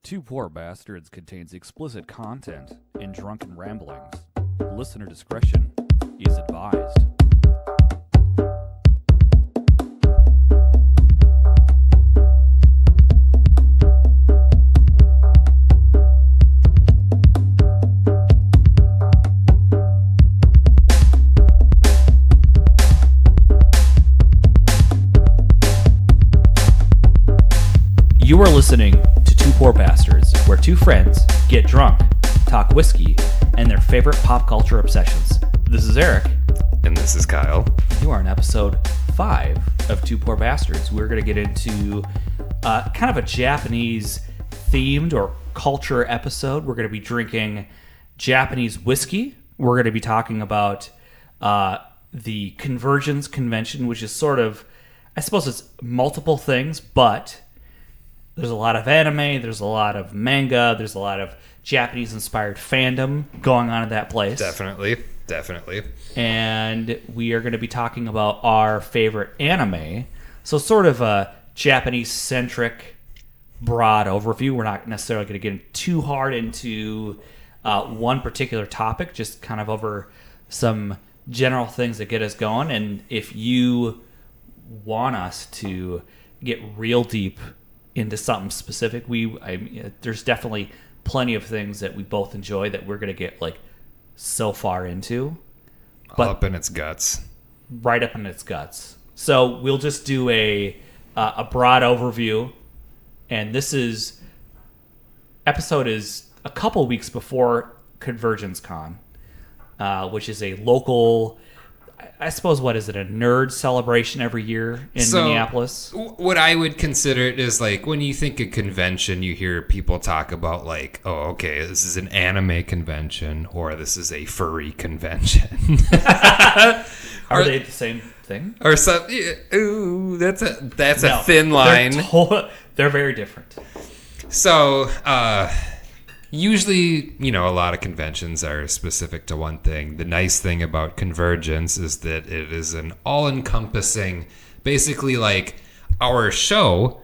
Two Poor Bastards contains explicit content and drunken ramblings. Listener discretion is advised. You are listening to Two Poor Bastards, where two friends get drunk, talk whiskey, and their favorite pop culture obsessions. This is Eric. And this is Kyle. You are on episode 5 of Two Poor Bastards. We're going to get into kind of a Japanese-themed or culture episode. We're going to be drinking Japanese whiskey. We're going to be talking about the Convergence Convention, which is sort of, I suppose it's multiple things, but there's a lot of anime, there's a lot of manga, there's a lot of Japanese-inspired fandom going on at that place. Definitely. And we are going to be talking about our favorite anime. So sort of a Japanese-centric, broad overview. We're not necessarily going to get too hard into one particular topic, just kind of over some general things that get us going. And if you want us to get real deep into something specific, there's definitely plenty of things that we both enjoy that we're going to get like so far into, but up in its guts, right up in its guts. So we'll just do a broad overview, and this episode is a couple weeks before Convergence Con, which is a local, I suppose, what is it, a nerd celebration every year in Minneapolis? What I would consider it is like when you think of convention, you hear people talk about like, oh, okay, this is an anime convention or this is a furry convention. Are they the same thing? Or some? Ooh, that's a thin line. They're very different. So, usually, a lot of conventions are specific to one thing. The nice thing about Convergence is that it is an all-encompassing, basically like our show,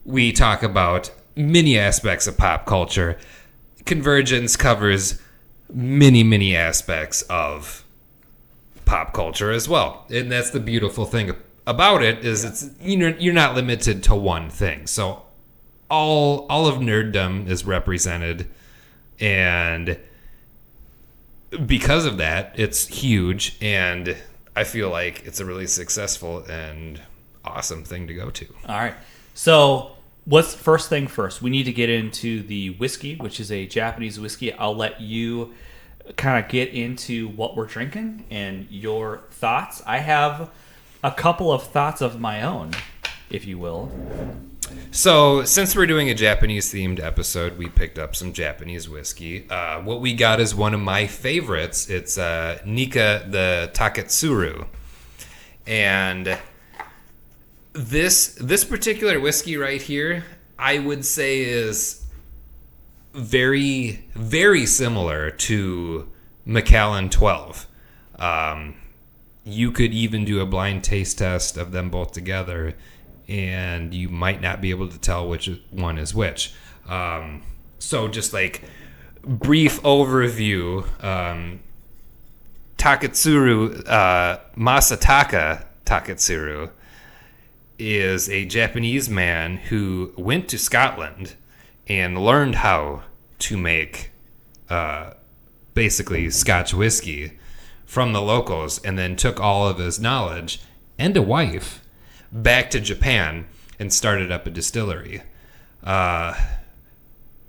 we talk about many aspects of pop culture. Convergence covers many, many aspects of pop culture as well. And that's the beautiful thing about it is it's you're not limited to one thing. So all of nerddom is represented. And because of that, it's huge, and I feel like it's a really successful and awesome thing to go to. All right. So what's first thing first? We need to get into the whiskey, which is a Japanese whiskey. I'll let you kind of get into what we're drinking and your thoughts. I have a couple of thoughts of my own, if you will. So, since we're doing a Japanese-themed episode, we picked up some Japanese whiskey. What we got is one of my favorites. It's Nikka the Taketsuru. And this particular whiskey right here, I would say is very, very similar to Macallan 12. You could even do a blind taste test of them both together, and you might not be able to tell which one is which. So just like brief overview, Taketsuru, Masataka Taketsuru is a Japanese man who went to Scotland and learned how to make basically Scotch whiskey from the locals, and then took all of his knowledge and a wife back to Japan and started up a distillery.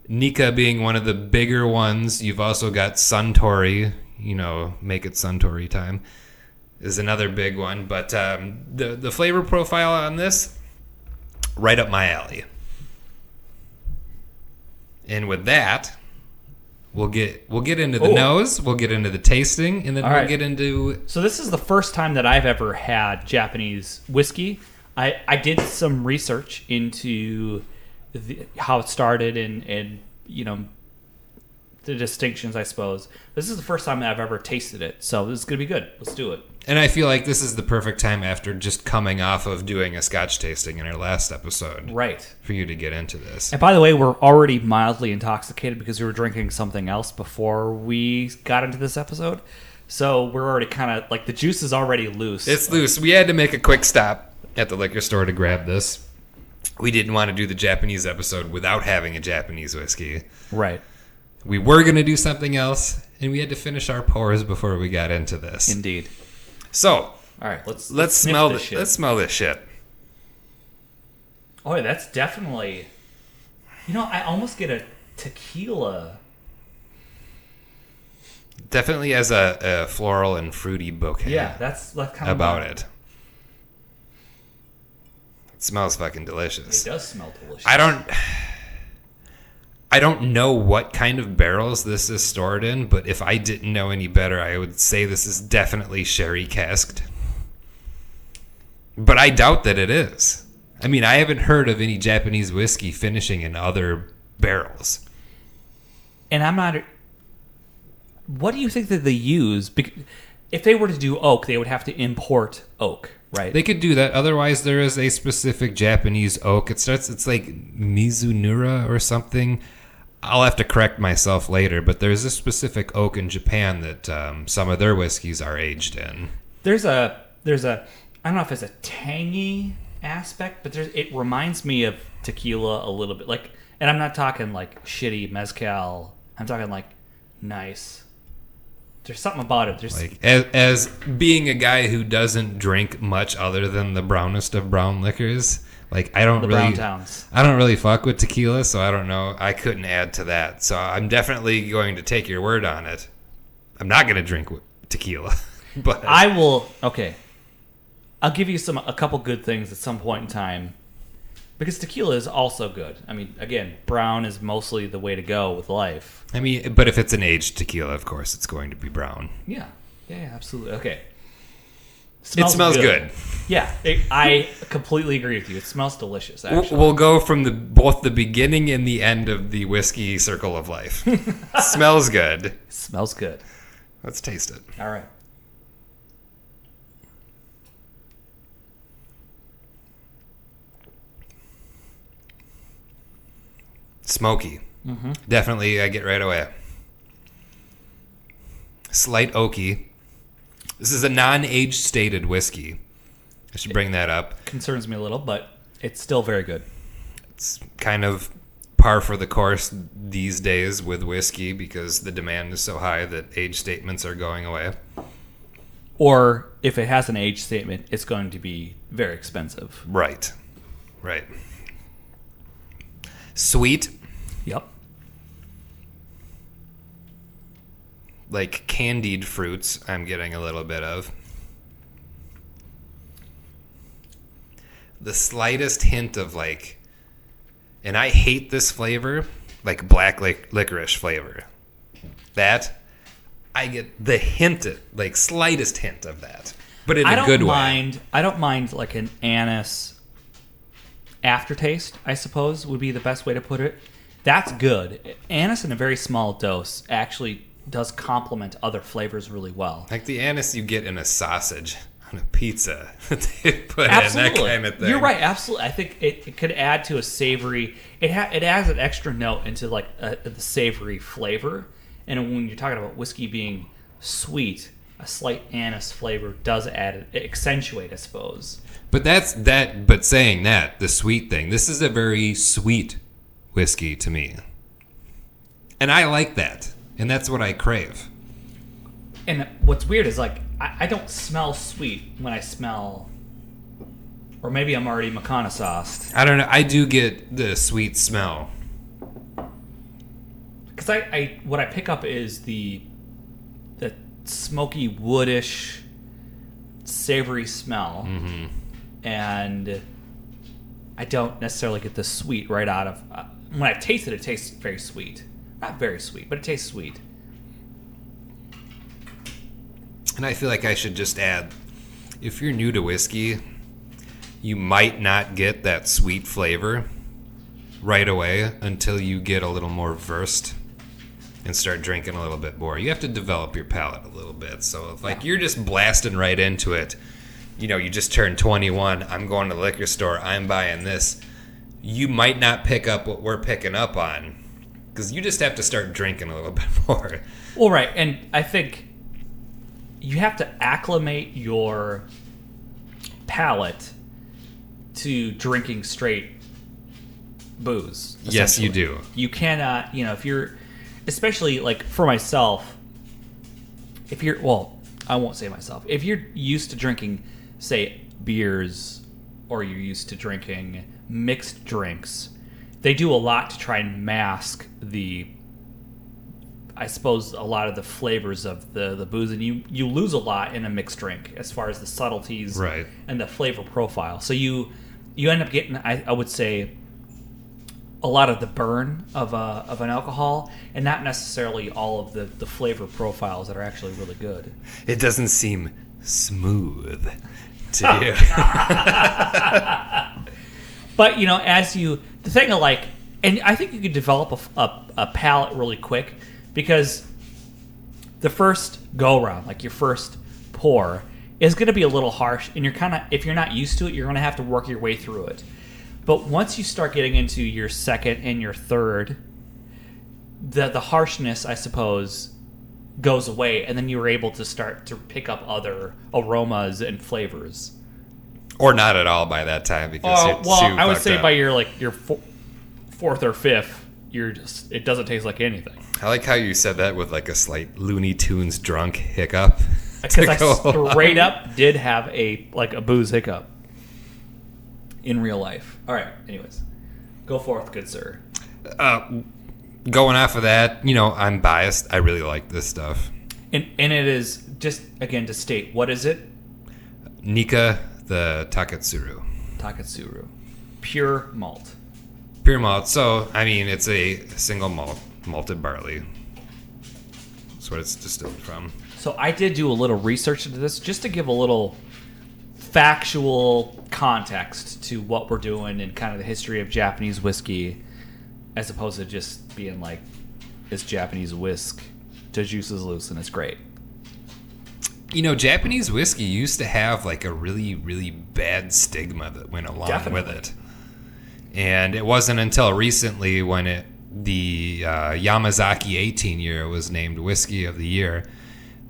Nikka being one of the bigger ones. You've also got Suntory, make it Suntory time, is another big one. But the flavor profile on this, right up my alley. And with that, we'll get into the nose, we'll get into the tasting, and then we'll get into... So this is the first time that I've ever had Japanese whiskey. I did some research into how it started and the distinctions, I suppose. This is the first time that I've ever tasted it, so this is going to be good. Let's do it. And I feel like this is the perfect time after just coming off of doing a Scotch tasting in our last episode. Right. For you to get into this. And by the way, we're already mildly intoxicated because we were drinking something else before we got into this episode. So we're already kind of, like, the juice is already loose. It's loose. We had to make a quick stop at the liquor store to grab this. We didn't want to do the Japanese episode without having a Japanese whiskey. Right. We were going to do something else, and we had to finish our pours before we got into this. Indeed. So, all right, let's smell this shit. Let's smell this shit. Oh, yeah, that's definitely. I almost get a tequila. Definitely has a floral and fruity bouquet. Yeah, that's kind of about it. It smells fucking delicious. It does smell delicious. I don't know what kind of barrels this is stored in, but if I didn't know any better, I would say this is definitely sherry casked. But I doubt that it is. I mean, I haven't heard of any Japanese whiskey finishing in other barrels. And I'm not... What do you think that they use? If they were to do oak, they would have to import oak, right? They could do that. Otherwise, there is a specific Japanese oak. It's like Mizunura or something. I'll have to correct myself later, but there's a specific oak in Japan that some of their whiskeys are aged in. There's a I don't know if it's a tangy aspect, but it reminds me of tequila a little bit. Like, and I'm not talking like shitty mezcal. I'm talking like nice. There's something about it. There's like as being a guy who doesn't drink much other than the brownest of brown liquors. Like I don't really fuck with tequila, so I don't know. I couldn't add to that. So I'm definitely going to take your word on it. I'm not going to drink tequila, but I will. Okay, I'll give you a couple good things at some point in time, because tequila is also good. I mean, again, brown is mostly the way to go with life. I mean, but if it's an aged tequila, of course, it's going to be brown. Yeah, absolutely. Okay. It smells good. Yeah, I completely agree with you. It smells delicious, actually. We'll go from both the beginning and the end of the whiskey circle of life. Smells good. Smells good. Let's taste it. All right. Smoky. Mm-hmm. Definitely, I get right away. Slight oaky. This is a non-age stated whiskey. I should bring that up. Concerns me a little, but it's still very good. It's kind of par for the course these days with whiskey because the demand is so high that age statements are going away. Or if it has an age statement, it's going to be very expensive. Right. Sweet. Yep. Like candied fruits, I'm getting a little bit of. The slightest hint of like, and I hate this flavor, like black licorice flavor. That, I get the hint, like slightest hint of that. But in a good way. I don't mind like an anise aftertaste, I suppose, would be the best way to put it. That's good. Anise in a very small dose actually does complement other flavors really well. Like the anise you get in a sausage on a pizza. They put absolutely. In that kind of thing. You're right, absolutely. I think it could add to a savory... It adds an extra note into like the savory flavor. And when you're talking about whiskey being sweet, a slight anise flavor does accentuate, I suppose. But but saying that, the sweet thing, this is a very sweet whiskey to me. And I like that. And that's what I crave. And what's weird is, like, I don't smell sweet when I smell... Or maybe I'm already Makana sauced. I don't know. I do get the sweet smell. Because what I pick up is the smoky, woodish, savory smell. Mm-hmm. And I don't necessarily get the sweet right out of... when I taste it tastes very sweet. Not very sweet, but it tastes sweet. And I feel like I should just add, if you're new to whiskey, you might not get that sweet flavor right away until you get a little more versed and start drinking a little bit more. You have to develop your palate a little bit. So if like you're just blasting right into it, you know, you just turned 21, I'm going to the liquor store, I'm buying this, you might not pick up what we're picking up on because you just have to start drinking a little bit more. Well, right, and I think you have to acclimate your palate to drinking straight booze. Yes, you do. You cannot, you know, if you're, especially like for myself, if you're, well, I won't say myself, if you're used to drinking, say, beers, or you're used to drinking mixed drinks, they do a lot to try and mask the, I suppose, a lot of the flavors of the booze, and you lose a lot in a mixed drink as far as the subtleties right. and the flavor profile. So you end up getting, I would say, a lot of the burn of an alcohol, and not necessarily all of the flavor profiles that are actually really good. It doesn't seem smooth to you. But, you know, the thing I like, and I think you could develop a palate really quick, because the first go-around, like your first pour, is going to be a little harsh, and if you're not used to it, you're going to have to work your way through it. But once you start getting into your second and your third, the harshness, I suppose, goes away, and then you're able to start to pick up other aromas and flavors. Or not at all by that time, because I would say by your fourth or fifth, it doesn't taste like anything. I like how you said that with like a slight Looney Tunes drunk hiccup. Because I straight up did have a booze hiccup in real life. All right, anyways, go forth, good sir. Going off of that, you know, I'm biased. I really like this stuff. And it is, just again to state, what is it? Nikka, the Taketsuru. Taketsuru. Pure malt. Pure malt. So, I mean, it's a single malt, malted barley. That's what it's distilled from. So I did do a little research into this just to give a little factual context to what we're doing and kind of the history of Japanese whiskey, as opposed to just being like, it's Japanese whisk, the juice is loose and it's great. You know, Japanese whiskey used to have like a really, really bad stigma that went along with it. And it wasn't until recently when the Yamazaki 18 year was named Whiskey of the Year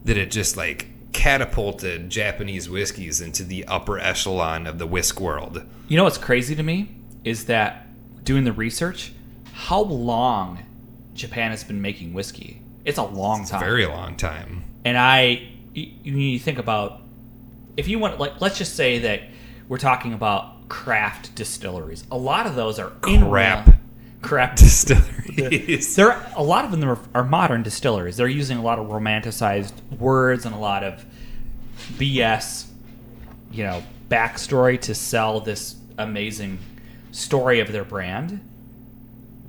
that it just like catapulted Japanese whiskeys into the upper echelon of the whisk world. You know what's crazy to me is that doing the research, how long Japan has been making whiskey. It's a long time. A very long time. And you think about, if you want, like, let's just say that we're talking about craft distilleries. A lot of those are crap distilleries. A lot of them are modern distilleries. They're using a lot of romanticized words and a lot of BS, you know, backstory to sell this amazing story of their brand.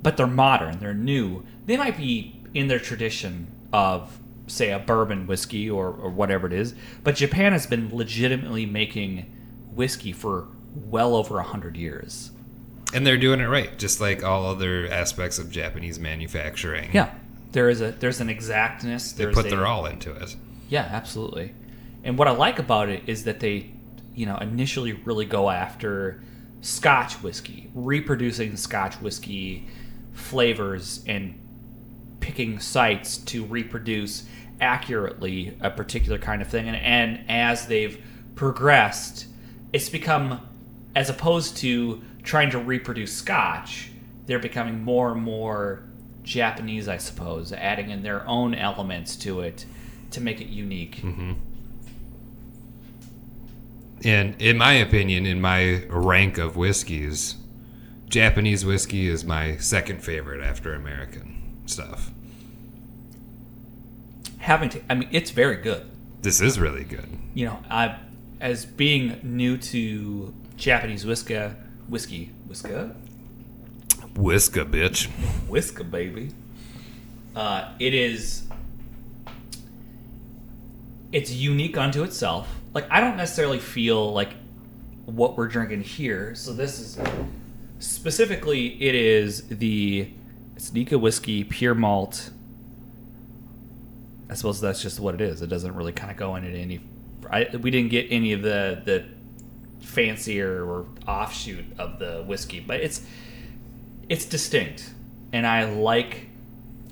But they're modern. They're new. They might be in their tradition of, say, a bourbon whiskey or whatever it is. But Japan has been legitimately making whiskey for well over 100 years. And they're doing it right, just like all other aspects of Japanese manufacturing. Yeah, there's an exactness. They put their all into it. Yeah, absolutely. And what I like about it is that they, you know, initially really go after Scotch whiskey, reproducing Scotch whiskey flavors and picking sites to reproduce accurately a particular kind of thing. And as they've progressed, it's become, as opposed to trying to reproduce Scotch, they're becoming more and more Japanese, I suppose, adding in their own elements to it to make it unique. Mm-hmm. And in my opinion, in my rank of whiskeys, Japanese whiskey is my second favorite after American stuff. I mean, it's very good. This is really good. You know, as being new to Japanese whiska, bitch. Whiska, baby. It's unique unto itself. Like, I don't necessarily feel like what we're drinking here. So this is specifically, it's Nikka whiskey, pure malt, I suppose that's just what it is. It doesn't really kind of go into any. We didn't get any of the fancier or offshoot of the whiskey, but it's distinct, and I like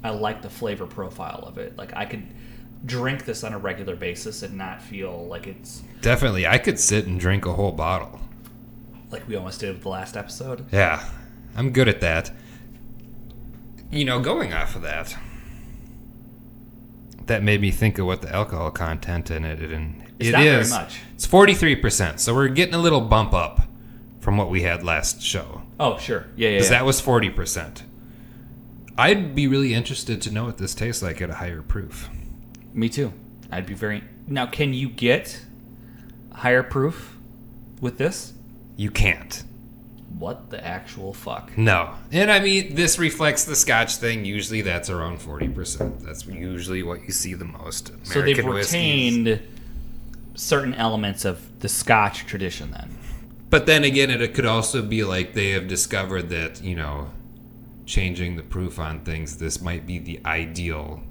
the flavor profile of it. Like I could drink this on a regular basis and not feel like it's definitely. I could sit and drink a whole bottle, like we almost did with the last episode. Yeah, I'm good at that. Going off of that. That made me think of what the alcohol content in it, and it's not very much. It's 43%, so we're getting a little bump up from what we had last show. Oh, sure. Yeah. Because that was 40%. I'd be really interested to know what this tastes like at a higher proof. Me too. I'd be very... Now, can you get higher proof with this? You can't. What the actual fuck? No. And I mean, this reflects the Scotch thing. Usually that's around 40%. That's usually what you see the most. American so they've retained certain elements of the Scotch tradition then. But then again, it could also be like they have discovered that, changing the proof on things, this might be the ideal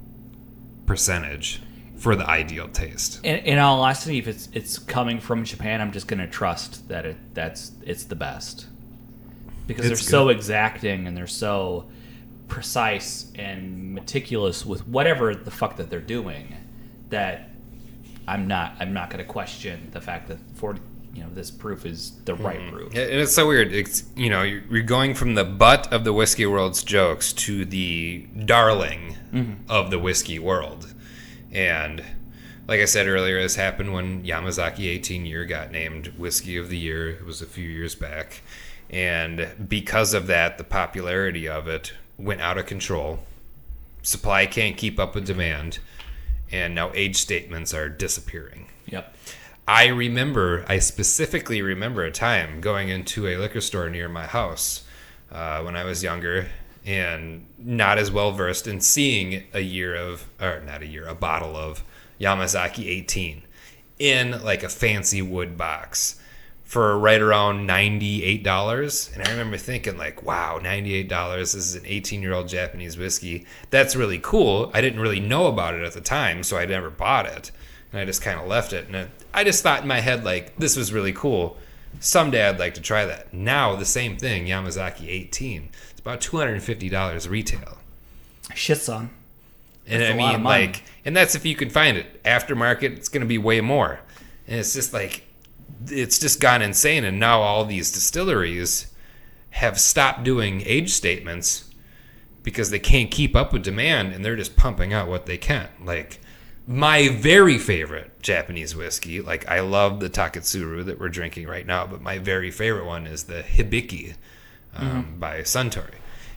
percentage for the ideal taste. In all honesty, if it's coming from Japan, I'm just going to trust that it's the best. Because they're so exacting and they're so precise and meticulous with whatever the fuck that they're doing that I'm not going to question the fact that this proof is the right proof. And it's so weird. It's you're going from the butt of the whiskey world's jokes to the darling of the whiskey world. And like I said earlier, this happened when Yamazaki 18 Year got named Whiskey of the Year. It was a few years back. And because of that, the popularity of it went out of control. Supply can't keep up with demand. And now age statements are disappearing. Yep. I specifically remember a time going into a liquor store near my house when I was younger and not as well versed, and seeing a bottle of Yamazaki 18 in like a fancy wood box for right around $98. And I remember thinking like, wow, $98, this is an 18-year-old Japanese whiskey. That's really cool. I didn't really know about it at the time, so I never bought it. And I just kind of left it. And I just thought in my head, like, this was really cool. Someday I'd like to try that. Now, the same thing, Yamazaki 18. It's about $250 retail. Shit, son. And I mean, like, and that's if you can find it. Aftermarket, it's going to be way more. And it's just like, it's just gone insane. And now all these distilleries have stopped doing age statements because they can't keep up with demand, and they're just pumping out what they can. Like, my very favorite Japanese whiskey, like I love the Taketsuru that we're drinking right now, but my very favorite one is the Hibiki by Suntory.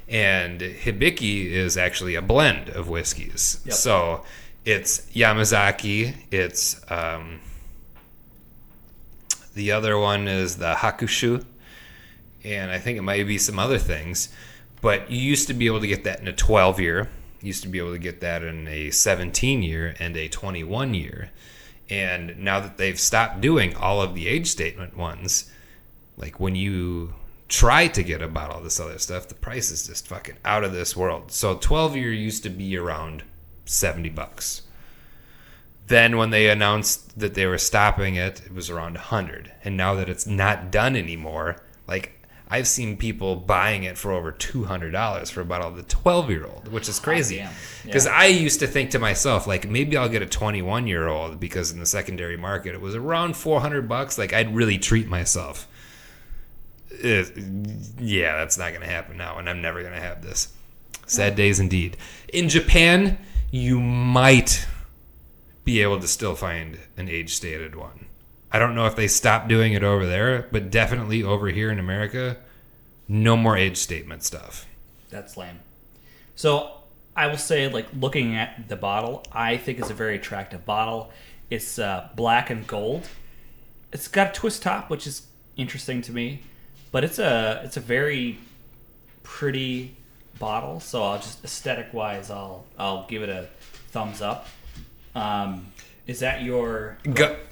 And Hibiki is actually a blend of whiskeys. Yep. So it's Yamazaki, it's the other one is the Hakushu, and I think it might be some other things. But you used to be able to get that in a 12-year. Used to be able to get that in a 17-year and a 21-year. And now that they've stopped doing all of the age statement ones, like when you try to get a bottle of this other stuff, the price is just fucking out of this world. So 12-year used to be around $70. Then when they announced that they were stopping it, it was around $100. And now that it's not done anymore, like I've seen people buying it for over $200 for a bottle of the 12-year-old, which is crazy. Because I used to think to myself, like, maybe I'll get a 21-year-old because in the secondary market it was around $400. Like, I'd really treat myself. Yeah, that's not going to happen now, and I'm never going to have this. Sad days indeed. In Japan, you might be able to still find an age-stated one. I don't know if they stopped doing it over there, but definitely over here in America, no more age statement stuff. That's lame. So I will say, like, looking at the bottle, I think it's a very attractive bottle. It's black and gold. It's got a twist top, which is interesting to me, but it's a very pretty bottle. So I'll just aesthetic wise, I'll give it a thumbs up. Is that your...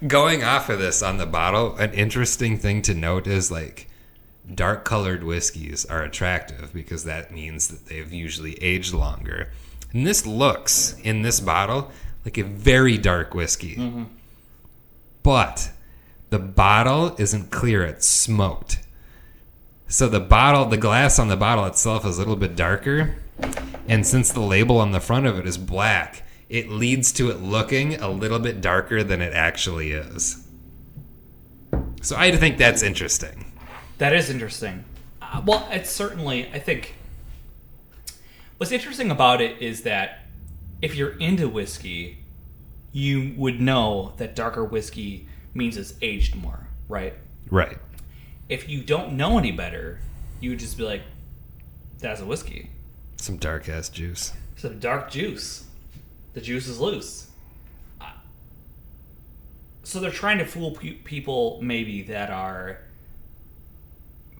Going off of this on the bottle, an interesting thing to note is, like, dark-colored whiskeys are attractive because that means that they've usually aged longer. And this looks, in this bottle, like a very dark whiskey. Mm-hmm. But the bottle isn't clear, it's smoked. So the glass on the bottle itself is a little bit darker. And since the label on the front of it is black, it leads to it looking a little bit darker than it actually is. So I think that's interesting. That is interesting. Well, it's certainly, I think, what's interesting about it is that if you're into whiskey, you would know that darker whiskey means it's aged more, right? Right. If you don't know any better, you would just be like, that's a whiskey. Some dark-ass juice. Some dark juice. The juice is loose. So they're trying to fool people maybe that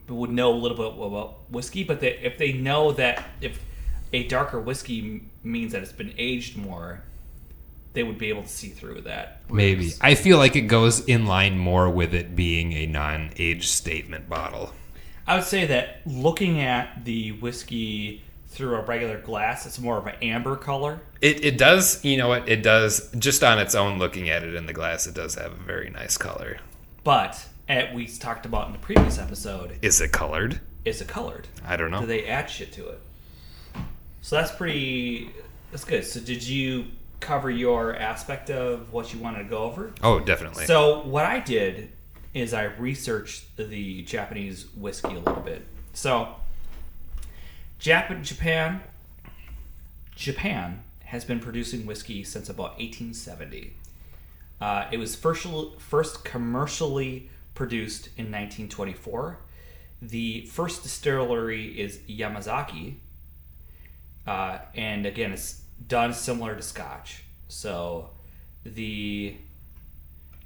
would know a little bit about whiskey, but if they know that if a darker whiskey means that it's been aged more, they would be able to see through that. Maybe. I feel like it goes in line more with it being a non-age statement bottle. I would say that looking at the whiskey through a regular glass, it's more of an amber color. It does, you know what, it does, just on its own, looking at it in the glass, it does have a very nice color. But, as we talked about in the previous episode... Is it colored? Is it colored? I don't know. Do they add shit to it? So that's good. So did you cover your aspect of what you wanted to go over? Oh, definitely. So what I did is I researched the Japanese whiskey a little bit. So Japan has been producing whiskey since about 1870. It was first commercially produced in 1924. The first distillery is Yamazaki. And again, it's done similar to Scotch. So the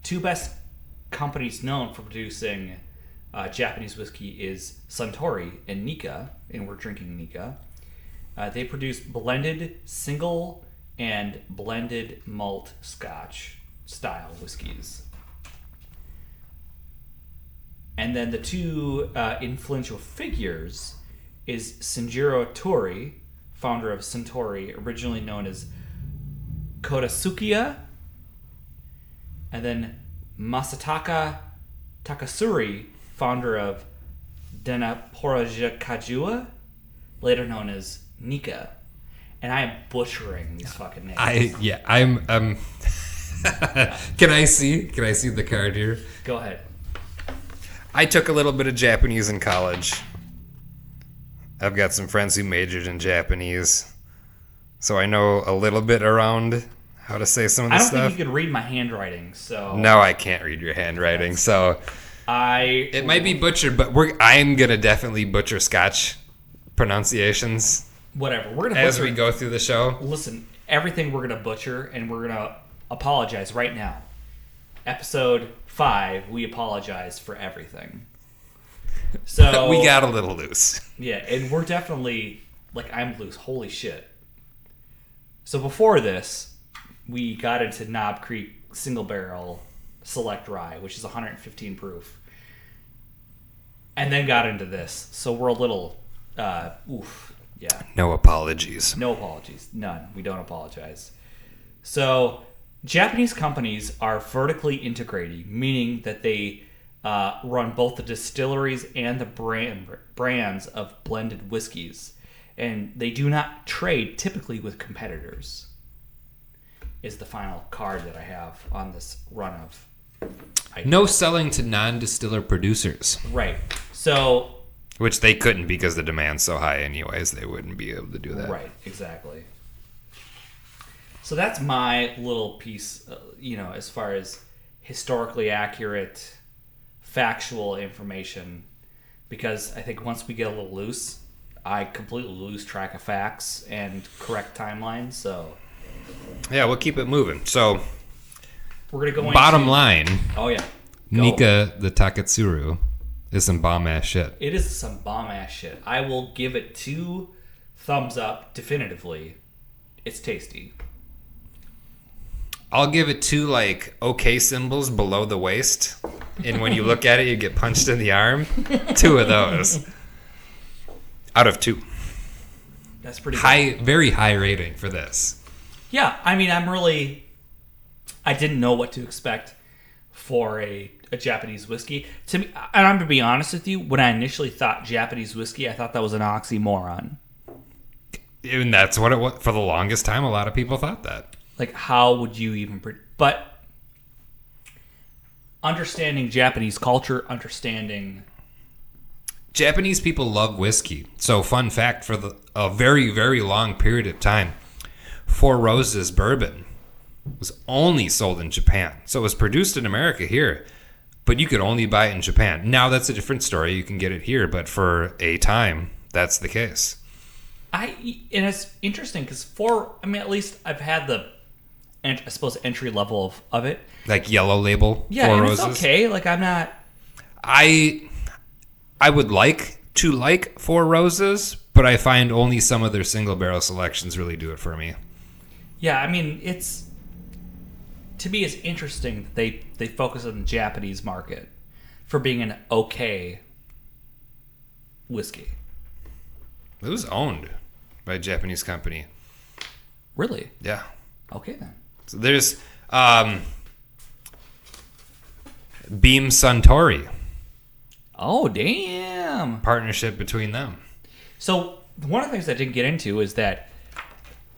two best companies known for producing Japanese whiskey is Suntory and Nikka, and we're drinking Nikka. They produce blended single and blended malt Scotch style whiskeys. And then the two influential figures is Shinjiro Tori, founder of Suntory, originally known as Kodasukiya, and then Masataka Takasuri, founder of Denaporoja Kajua, later known as Nikka. And I am butchering these fucking names. I'm Can I see the card here? Go ahead. I took a little bit of Japanese in college. I've got some friends who majored in Japanese, so I know a little bit around how to say some of this stuff. I don't think you can read my handwriting, so... No, I can't read your handwriting, so... It might be butchered, but I'm going to definitely butcher Scotch pronunciations. Whatever. We're going to butcher... As we go through the show. Listen, everything we're going to butcher, and we're going to apologize right now. Episode 5, we apologize for everything. So we got a little loose. Yeah, and we're definitely, I'm loose. Holy shit. So before this, we got into Knob Creek Single Barrel Select Rye, which is 115 proof. And then got into this. So we're a little, yeah. No apologies. No apologies. None. We don't apologize. So Japanese companies are vertically integrating, meaning that they run both the distilleries and the brands of blended whiskeys. And they do not trade typically with competitors, is the final card that I have on this run of items. No selling to non-distiller producers. Right. So... Which they couldn't because the demand's so high anyways. They wouldn't be able to do that. Right, exactly. So that's my little piece, as far as historically accurate... factual information, because I think once we get a little loose, I completely lose track of facts and correct timelines. So yeah, we'll keep it moving. So we're gonna go bottom line. Oh yeah, Nikka the Taketsuru is some bomb ass shit. It is some bomb ass shit. I will give it 2 thumbs up definitively. It's tasty. I'll give it 2 okay symbols below the waist, and when you look at it, you get punched in the arm. 2 of those out of 2. That's pretty high, good. Very high rating for this. Yeah, I mean, I'm really I didn't know what to expect for a Japanese whiskey. To me, and I'm going to be honest with you, when I initially thought Japanese whiskey, I thought that was an oxymoron. And that's what it was. For the longest time, a lot of people thought that. Like, how would you even... But understanding Japanese culture, understanding... Japanese people love whiskey. So, fun fact, for a very, very long period of time, Four Roses bourbon was only sold in Japan. So it was produced in America here, but you could only buy it in Japan. Now that's a different story. You can get it here, but for a time, that's the case. And it's interesting because at least I've had the, I suppose, entry level of it. Like Yellow Label, yeah, Four and Roses. it's okay. Like, I'm not... I would like to like Four Roses, but I find only some of their single barrel selections really do it for me. Yeah, I mean, to me, it's interesting that they focus on the Japanese market for being an okay whiskey. It was owned by a Japanese company. Really? Yeah. Okay, then. So there's Beam Suntory. Oh, damn. Partnership between them. So one of the things I didn't get into is that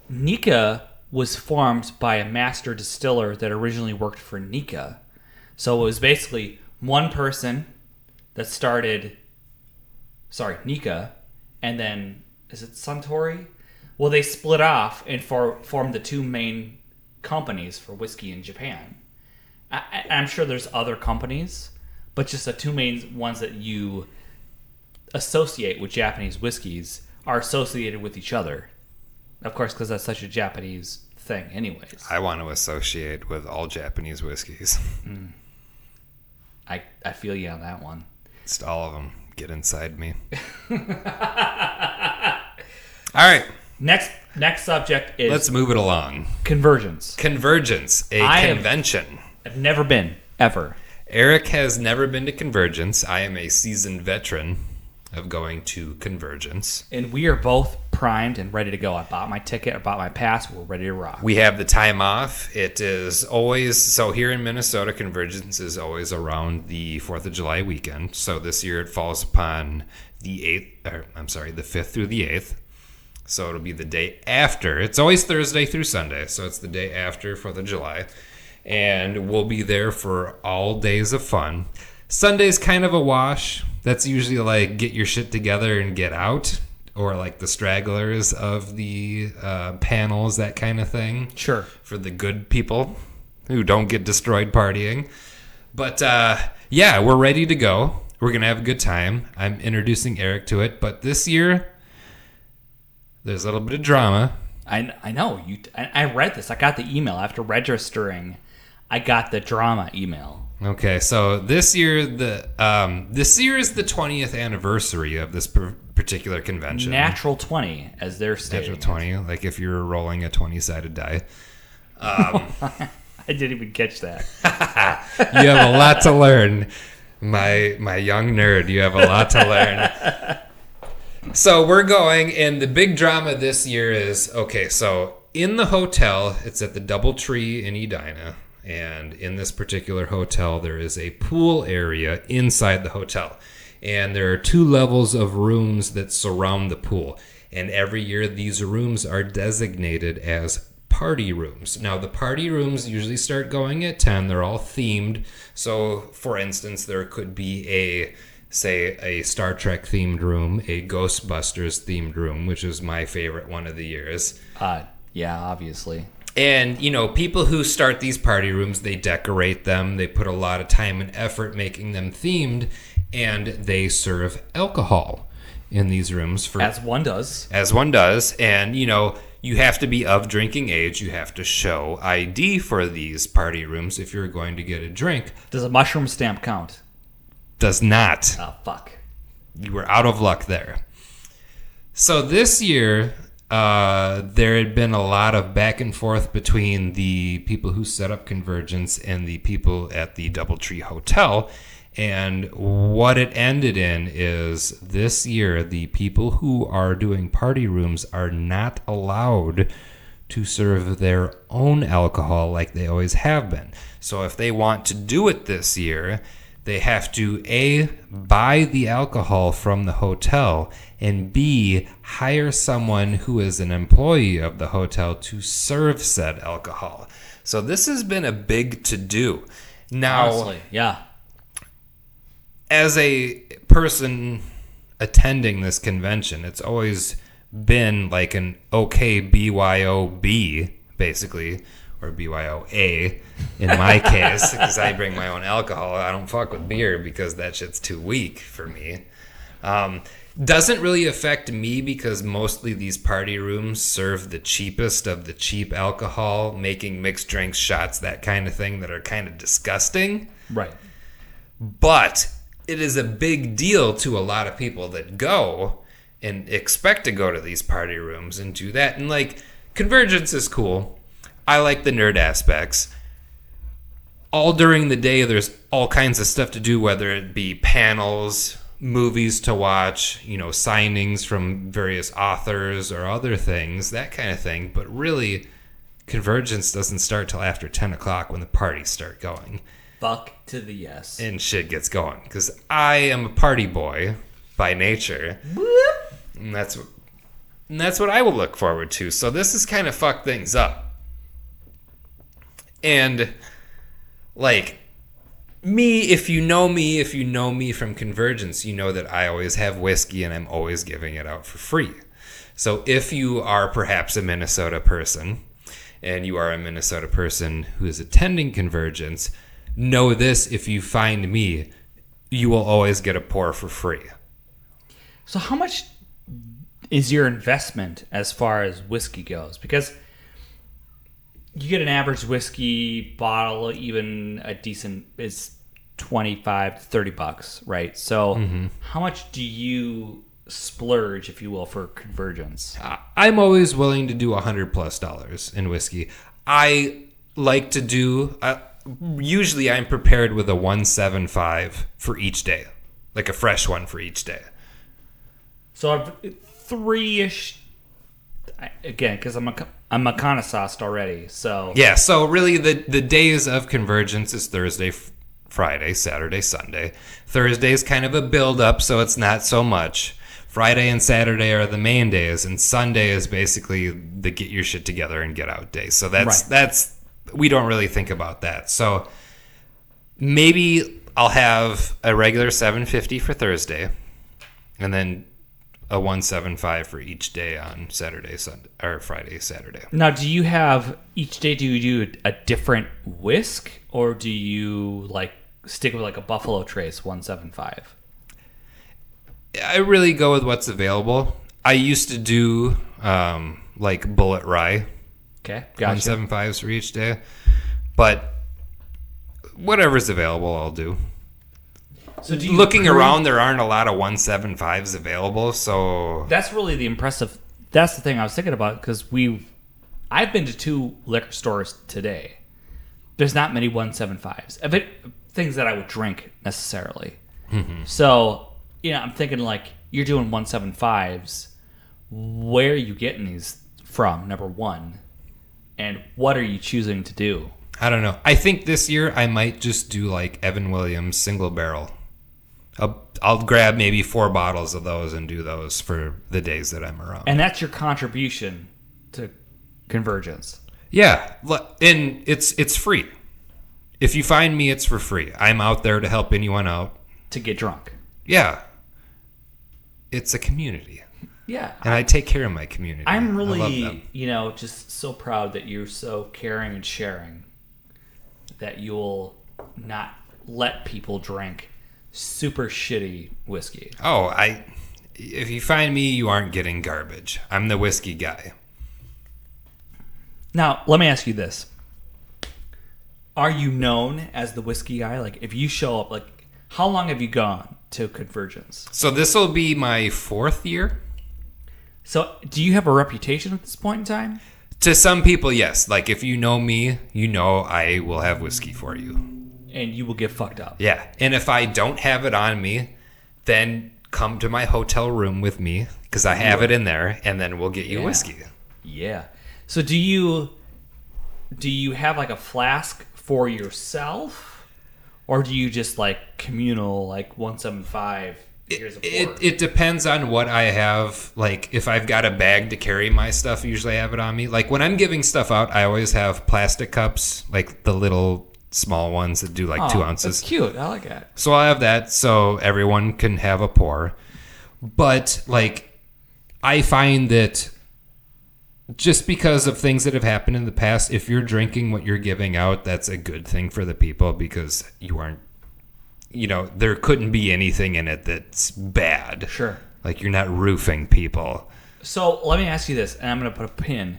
Nikka was formed by a master distiller that originally worked for Nikka. So it was basically one person that started, Nikka, and then, is it Suntory? Well, they split off and formed the two main companies for whiskey in Japan. I'm sure there's other companies, but just the two main ones that you associate with Japanese whiskeys are associated with each other. Of course, because that's such a Japanese thing anyways. I want to associate with all Japanese whiskeys. I feel you on that one. Just all of them get inside me. All right. Next subject is... Let's move it along. Convergence. Convergence, a convention. I've never been, ever. Eric has never been to Convergence. I am a seasoned veteran of going to Convergence. And we are both primed and ready to go. I bought my ticket, I bought my pass, we're ready to rock. We have the time off. It is always, so here in Minnesota, Convergence is always around the 4th of July weekend. So this year it falls upon the 5th through the 8th. So it'll be the day after. It's always Thursday through Sunday, so it's the day after 4th of July. And we'll be there for all days of fun. Sunday's kind of a wash. That's usually like get your shit together and get out, or like the stragglers of the panels, that kind of thing. Sure. For the good people who don't get destroyed partying. But yeah, we're ready to go. We're going to have a good time. I'm introducing Eric to it. But this year, there's a little bit of drama. I know. I read this. I got the email after registering. I got the drama email. Okay, so this year is the 20th anniversary of this particular convention. Natural 20, as they're stating. Natural 20, like if you're rolling a 20-sided die. I didn't even catch that. You have a lot to learn, my young nerd. You have a lot to learn. So we're going, and the big drama this year is, okay, so in the hotel, it's at the DoubleTree in Edina. And in this particular hotel, there is a pool area inside the hotel. And there are 2 levels of rooms that surround the pool. And every year, these rooms are designated as party rooms. Now, the party rooms usually start going at 10. They're all themed. So, for instance, there could be a Star Trek themed room, a Ghostbusters themed room, which is my favorite one of the years. Yeah, obviously. And, you know, people who start these party rooms, they decorate them. They put a lot of time and effort making them themed, and they serve alcohol in these rooms. As one does. As one does. And, you know, you have to be of drinking age. You have to show ID for these party rooms if you're going to get a drink. Does a mushroom stamp count? Does not. Oh, fuck. You were out of luck there. So this year... there had been a lot of back and forth between the people who set up Convergence and the people at the DoubleTree Hotel. And what it ended in is this year, the people who are doing party rooms are not allowed to serve their own alcohol like they always have been. So if they want to do it this year, they have to A, buy the alcohol from the hotel, and B, hire someone who is an employee of the hotel to serve said alcohol. So this has been a big to-do. Now, Honestly, yeah. as a person attending this convention, it's always been like an okay BYOB, basically, or BYOA in my case, because I bring my own alcohol. I don't fuck with beer because that shit's too weak for me. Doesn't really affect me because mostly these party rooms serve the cheapest of the cheap alcohol, making mixed drinks, shots, that kind of thing that are kind of disgusting. Right. But it is a big deal to a lot of people that go and expect to go to these party rooms and do that. And like, Convergence is cool. I like the nerd aspects. All during the day, there's all kinds of stuff to do, whether it be panels, movies to watch, signings from various authors or other things, that kind of thing. But really, Convergence doesn't start till after 10 o'clock when the parties start going. Fuck to the yes. And shit gets going. Because I am a party boy by nature. And that's what I will look forward to. So this has kind of fucked things up. And, like, if you know me from Convergence, you know that I always have whiskey and I'm always giving it out for free. So if you are perhaps a Minnesota person, and you are a Minnesota person who is attending Convergence, know this: if you find me, you will always get a pour for free. So how much is your investment as far as whiskey goes? Because you get an average whiskey bottle, even a decent, is $25 to $30, right? So how much do you splurge, if you will, for Convergence? I'm always willing to do $100+ in whiskey. I like to do, usually I'm prepared with a 175 for each day, like a fresh one for each day. So three-ish, again, because I'm a connoisseur already, so... Yeah, so really the days of Convergence is Thursday, Friday, Saturday, Sunday. Thursday is kind of a build-up, so it's not so much. Friday and Saturday are the main days, and Sunday is basically the get your shit together and get out day. So that's we don't really think about that. So maybe I'll have a regular $750 for Thursday, and then a $175 for each day on Saturday, Sunday, or Friday, Saturday. Now, do you have, each day, do you do a different whisk, or do you like stick with like a Buffalo Trace 175? I really go with what's available. I used to do like Bullet Rye. Okay, gotcha. 175s for each day. But whatever's available, I'll do. So looking around, there aren't a lot of 175s available, so... That's really the impressive... That's the thing I was thinking about, because I've been to 2 liquor stores today. There's not many 175s. Things that I would drink, necessarily. Mm-hmm. So... I'm thinking like, you're doing 175s. Where are you getting these from, number one? And what are you choosing to do? I don't know. I think this year I might just do like Evan Williams single barrel. I'll grab maybe 4 bottles of those and do those for the days that I'm around. And that's your contribution to Convergence. Yeah, and it's free. If you find me, it's for free. I'm out there to help anyone out. To get drunk. Yeah. It's a community. Yeah. And I take care of my community. I'm really, just so proud that you're so caring and sharing that you'll not let people drink super shitty whiskey. Oh, if you find me, you aren't getting garbage. I'm the whiskey guy. Now, let me ask you this. Are you known as the whiskey guy? Like, if you show up, like, how long have you gone to Convergence? So this will be my 4th year. So do you have a reputation at this point in time? To some people, yes. Like, if you know me, you know I will have whiskey for you. And you will get fucked up. Yeah. And if I don't have it on me, then come to my hotel room with me, because I have it in there, and then we'll get you whiskey. Yeah. So do you have like a flask for yourself, or do you just like communal, like 175? Here's a pour? It depends on what I have. Like if I've got a bag to carry my stuff, usually I have it on me. Like when I'm giving stuff out, I always have plastic cups, like the little small ones that do like 2 ounces. That's cute. I like that. So I have that so everyone can have a pour. But like I find that just because of things that have happened in the past, if you're drinking what you're giving out, that's a good thing for the people because you aren't, there couldn't be anything in it that's bad. Sure. Like you're not roofing people. So let me ask you this, and I'm going to put a pin.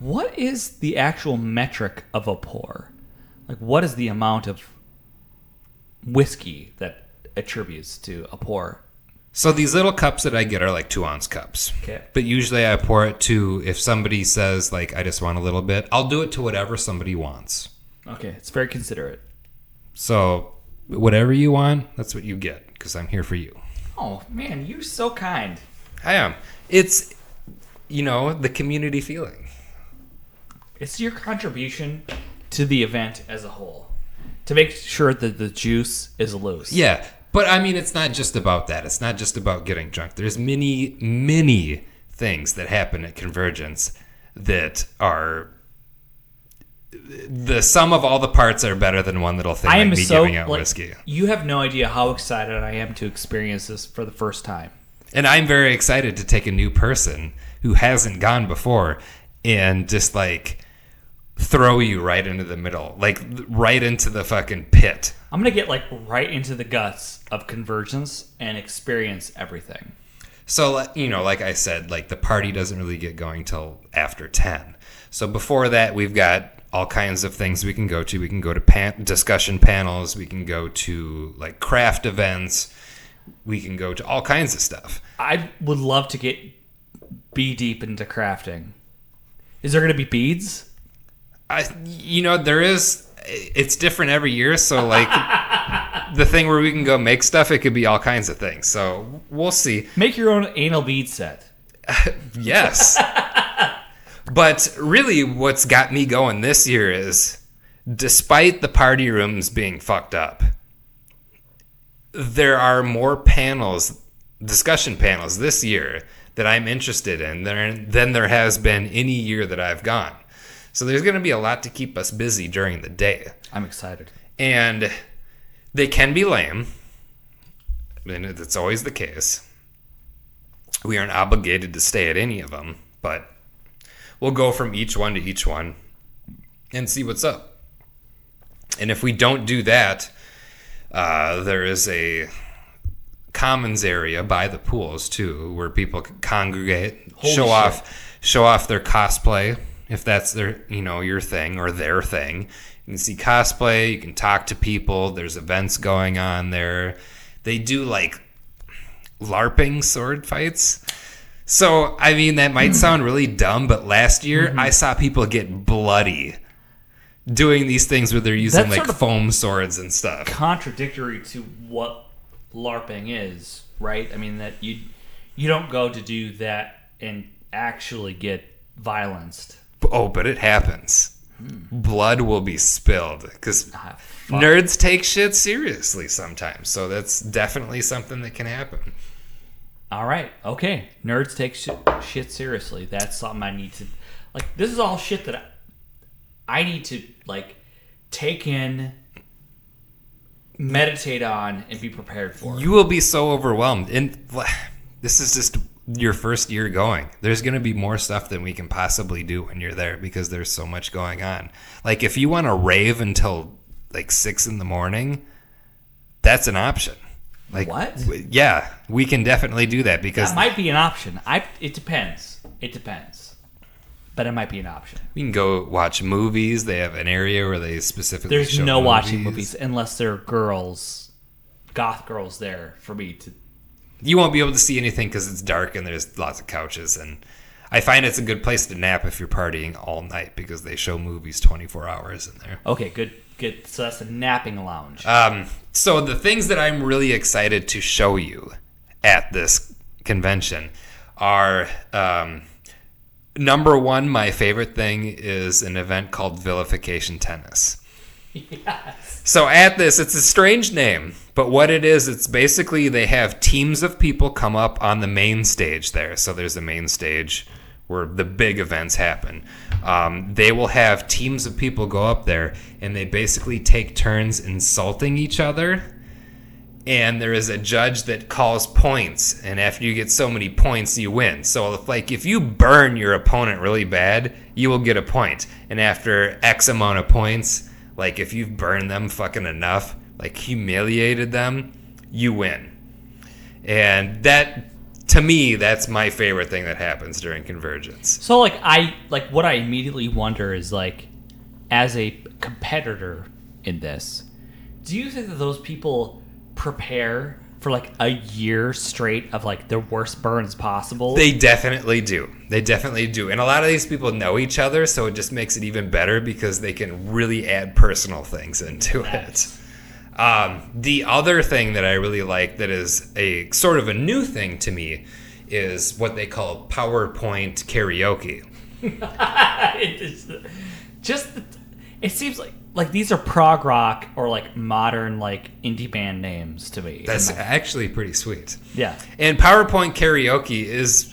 What is the actual metric of a pour? Like what is the amount of whiskey that attributes to a pour? So these little cups that I get are like 2-ounce cups. Okay. But usually I pour it to, if somebody says like, I just want a little bit, I'll do it to whatever somebody wants. Okay. It's very considerate. So whatever you want, that's what you get because I'm here for you. Oh, man, you're so kind. I am. It's, the community feeling. It's your contribution to the event as a whole to make sure that the juice is loose. Yeah. But I mean, it's not just about that. It's not just about getting drunk. There's many, many things that happen at Convergence that are the sum of all the parts are better than one little thing. I am like me giving out whiskey. You have no idea how excited I am to experience this for the first time. And I'm very excited to take a new person who hasn't gone before and just like throw you right into the middle, like right into the fucking pit. I'm going to get like right into the guts of Convergence and experience everything. So, like I said, like the party doesn't really get going till after 10. So before that, we've got all kinds of things we can go to. We can go to discussion panels. We can go to like craft events. We can go to all kinds of stuff. I would love to be deep into crafting. Is there going to be beads? There is. It's different every year. So like the thing where we can go make stuff, it could be all kinds of things. So we'll see. Make your own anal bead set. Yes. But really what's got me going this year is, despite the party rooms being fucked up, there are more discussion panels this year that I'm interested in than there has been any year that I've gone. So there's going to be a lot to keep us busy during the day. I'm excited. And they can be lame. I mean, that's always the case. We aren't obligated to stay at any of them, but we'll go from each one to each one and see what's up. And if we don't do that, there is a commons area by the pools too, where people can congregate, show off their cosplay, if that's their, your thing or their thing. You can see cosplay, you can talk to people, there's events going on there. They do like LARPing sword fights. So, I mean, that might sound really dumb, but last year I saw people get bloody doing these things where they're using like foam swords and stuff. Contradictory to what LARPing is, right? I mean, that you don't go to do that and actually get violenced. Oh, but it happens. Blood will be spilled because nerds take shit seriously sometimes. So that's definitely something that can happen. All right. Okay. Nerds take shit seriously. That's something I need to... Like, this is all shit that I need to, like, take in, meditate on, and be prepared for. You will be so overwhelmed. And this is just your first year going. There's going to be more stuff than we can possibly do when you're there because there's so much going on. Like, if you want to rave until, like, 6 in the morning, that's an option. Like, what? Yeah, we can definitely do that because that might be an option. It depends. It depends. But it might be an option. We can go watch movies. They have an area where they specifically There's show no movies. watching movies unless there are goth girls there for me to... You won't be able to see anything because it's dark and there's lots of couches. And I find it's a good place to nap if you're partying all night because they show movies 24 hours in there. Okay, good. So that's a napping lounge. So the things that I'm really excited to show you at this convention are Number one, my favorite thing is an event called Vilification Tennis. Yes. So at this, it's a strange name, but what it is, it's basically they have teams of people come up on the main stage there. So there's a main stage where the big events happen. They will have teams of people go up there, and they basically take turns insulting each other. And there is a judge that calls points, and after you get so many points, you win. So if you burn your opponent really bad, you will get a point. And after X amount of points, like if you've burned them fucking enough, like humiliated them, you win. And that, to me, that's my favorite thing that happens during Convergence. So what I immediately wonder is, like, as a competitor in this, do you think that those people prepare for like a year straight of like their worst burns possible? They definitely do. And a lot of these people know each other, so it just makes it even better because they can really add personal things into it. The other thing that I really like that is a sort of a new thing to me is what they call PowerPoint karaoke. It seems like these are prog rock or like modern like indie band names to me. That's actually pretty sweet. Yeah. And PowerPoint karaoke is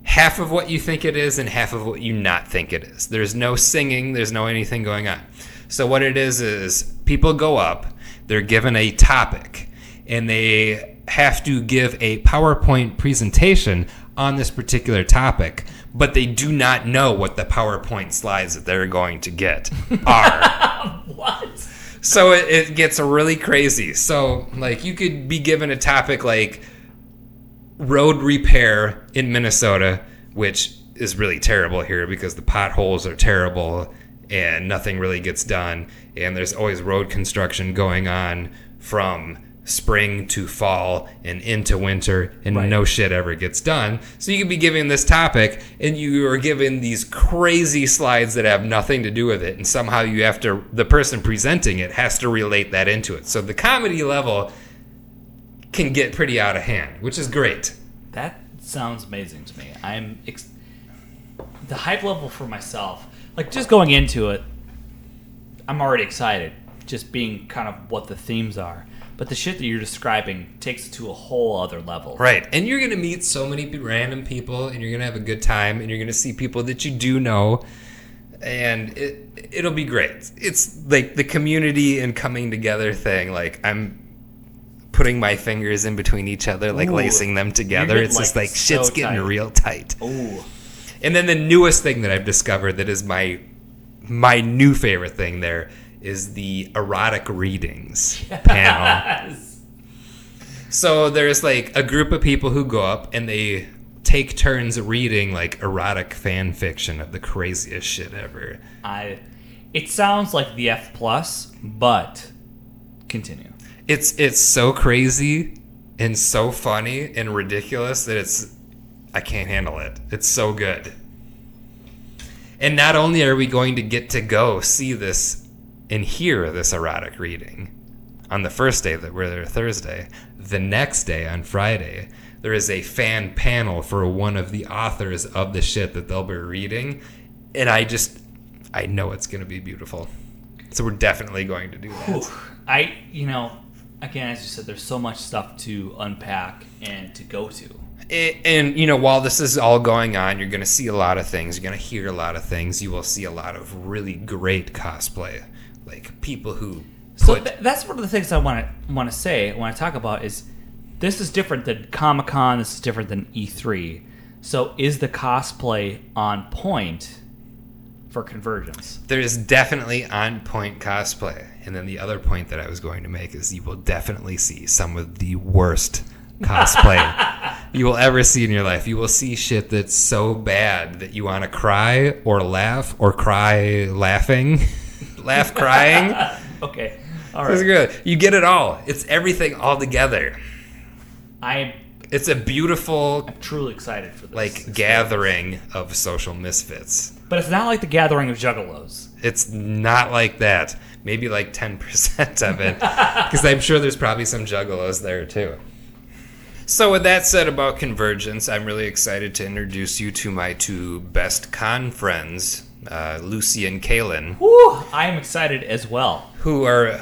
half of what you think it is and half of what you not think it is. There's no singing, there's no anything going on. So what it is people go up, they're given a topic, and they have to give a PowerPoint presentation on this particular topic, but they do not know what the PowerPoint slides that they're going to get are. What? So it gets really crazy. So, like, you could be given a topic like road repair in Minnesota, which is really terrible here because the potholes are terrible and nothing really gets done. And there's always road construction going on from spring to fall and into winter, and right. No shit ever gets done. So you could be given this topic and you are given these crazy slides that have nothing to do with it, and somehow you have to, the person presenting it has to relate that into it. So the comedy level can get pretty out of hand, which is great. That sounds amazing to me. The hype level for myself, like just going into it, I'm already excited, just being kind of what the themes are. But the shit that you're describing takes it to a whole other level. Right. And you're going to meet so many random people, and you're going to have a good time, and you're going to see people that you do know, and it'll be great. It's like the community and coming together thing. Like, I'm putting my fingers in between each other, like lacing them together. It's just like so shit's getting real tight. Ooh. And then the newest thing that I've discovered that is my new favorite thing there is the erotic readings panel. So there's like a group of people who go up and they take turns reading like erotic fan fiction of the craziest shit ever. It sounds like the F+, but continue. It's so crazy and so funny and ridiculous that I can't handle it. It's so good. And not only are we going to get to go see this and hear this erotic reading on the first day that we're there Thursday, the next day on Friday, there is a fan panel for one of the authors of the shit that they'll be reading. And I know it's going to be beautiful. So we're definitely going to do that. Again, as you said, there's so much stuff to unpack and to go to. And, while this is all going on, you're going to see a lot of things. You're going to hear a lot of things. You will see a lot of really great cosplay. Like, people who that's one of the things I want to say, when I talk about is, this is different than Comic-Con, this is different than E3. So is the cosplay on point for Convergence? There's definitely on-point cosplay. And then the other point that I was going to make is you will definitely see some of the worst cosplay you will ever see in your life. You will see shit that's so bad that you want to cry or laugh or cry laughing. Laugh crying. Okay. All right. It's good. You get it all. It's everything all together. It's a beautiful, I'm truly excited for this. Like, gathering of social misfits. But it's not like the gathering of juggalos. It's not like that. Maybe like 10% of it. Because I'm sure there's probably some juggalos there too. So with that said about convergence, I'm really excited to introduce you to my two best con friends, Lucy and Kaylin. Woo! I am excited as well. Who are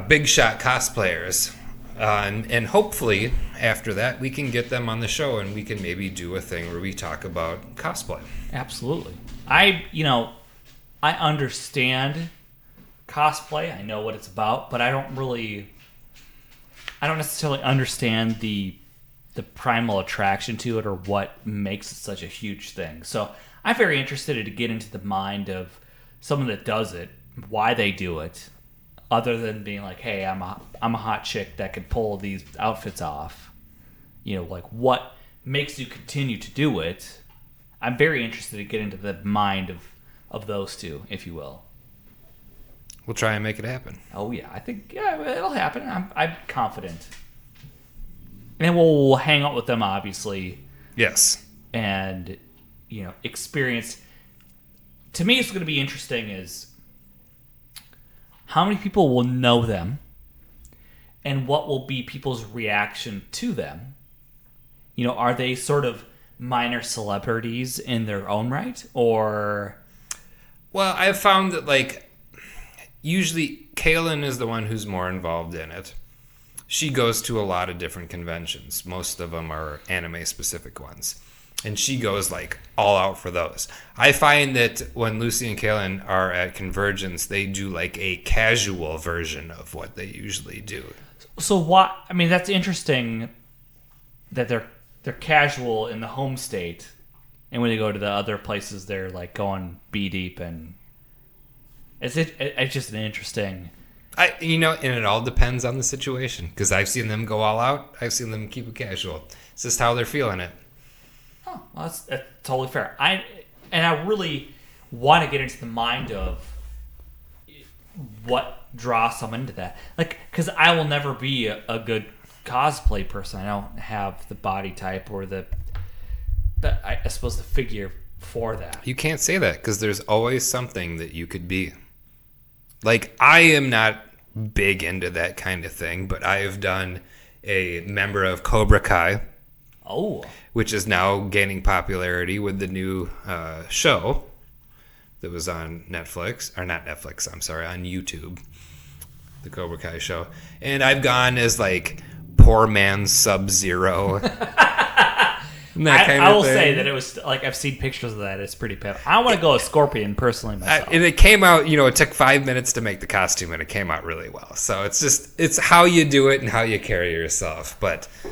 big shot cosplayers. And hopefully, after that, we can get them on the show and we can maybe do a thing where we talk about cosplay. Absolutely. I understand cosplay. I know what it's about, but I don't necessarily understand the primal attraction to it or what makes it such a huge thing. So I'm very interested to get into the mind of someone that does it, why they do it, other than being like, hey, I'm a hot chick that can pull these outfits off. You know, like what makes you continue to do it. I'm very interested to get into the mind of those two, if you will. We'll try and make it happen. Oh yeah, I think it'll happen. I'm confident. And we'll hang out with them, obviously. Yes. And, experience. To me, it's going to be interesting is how many people will know them and what will be people's reaction to them. Are they sort of minor celebrities in their own right? Or... Well, I've found that, usually Kaylin is the one who's more involved in it. She goes to a lot of different conventions. Most of them are anime-specific ones. And she goes, all out for those. I find that when Lucy and Kaylin are at Convergence, they do, a casual version of what they usually do. So what... I mean, that's interesting that they're casual in the home state. And when they go to the other places, they're, going B-deep and... It's just an interesting... And it all depends on the situation. Because I've seen them go all out. I've seen them keep it casual. It's just how they're feeling it. Oh, well, that's totally fair. I really want to get into the mind of what draws someone into that. Because I will never be a good cosplay person. I don't have the body type or I suppose the figure for that. You can't say that because there's always something that you could be. I am not big into that kind of thing, but I have done a member of Cobra Kai. Oh. Which is now gaining popularity with the new show that was on Netflix. Or not Netflix, I'm sorry, on YouTube. The Cobra Kai show. And I've gone as, poor man Sub-Zero. I will say that it was I've seen pictures of that. It's pretty pale. I want to go as Scorpion personally myself. And it came out, it took 5 minutes to make the costume, and it came out really well. So it's how you do it and how you carry yourself. But I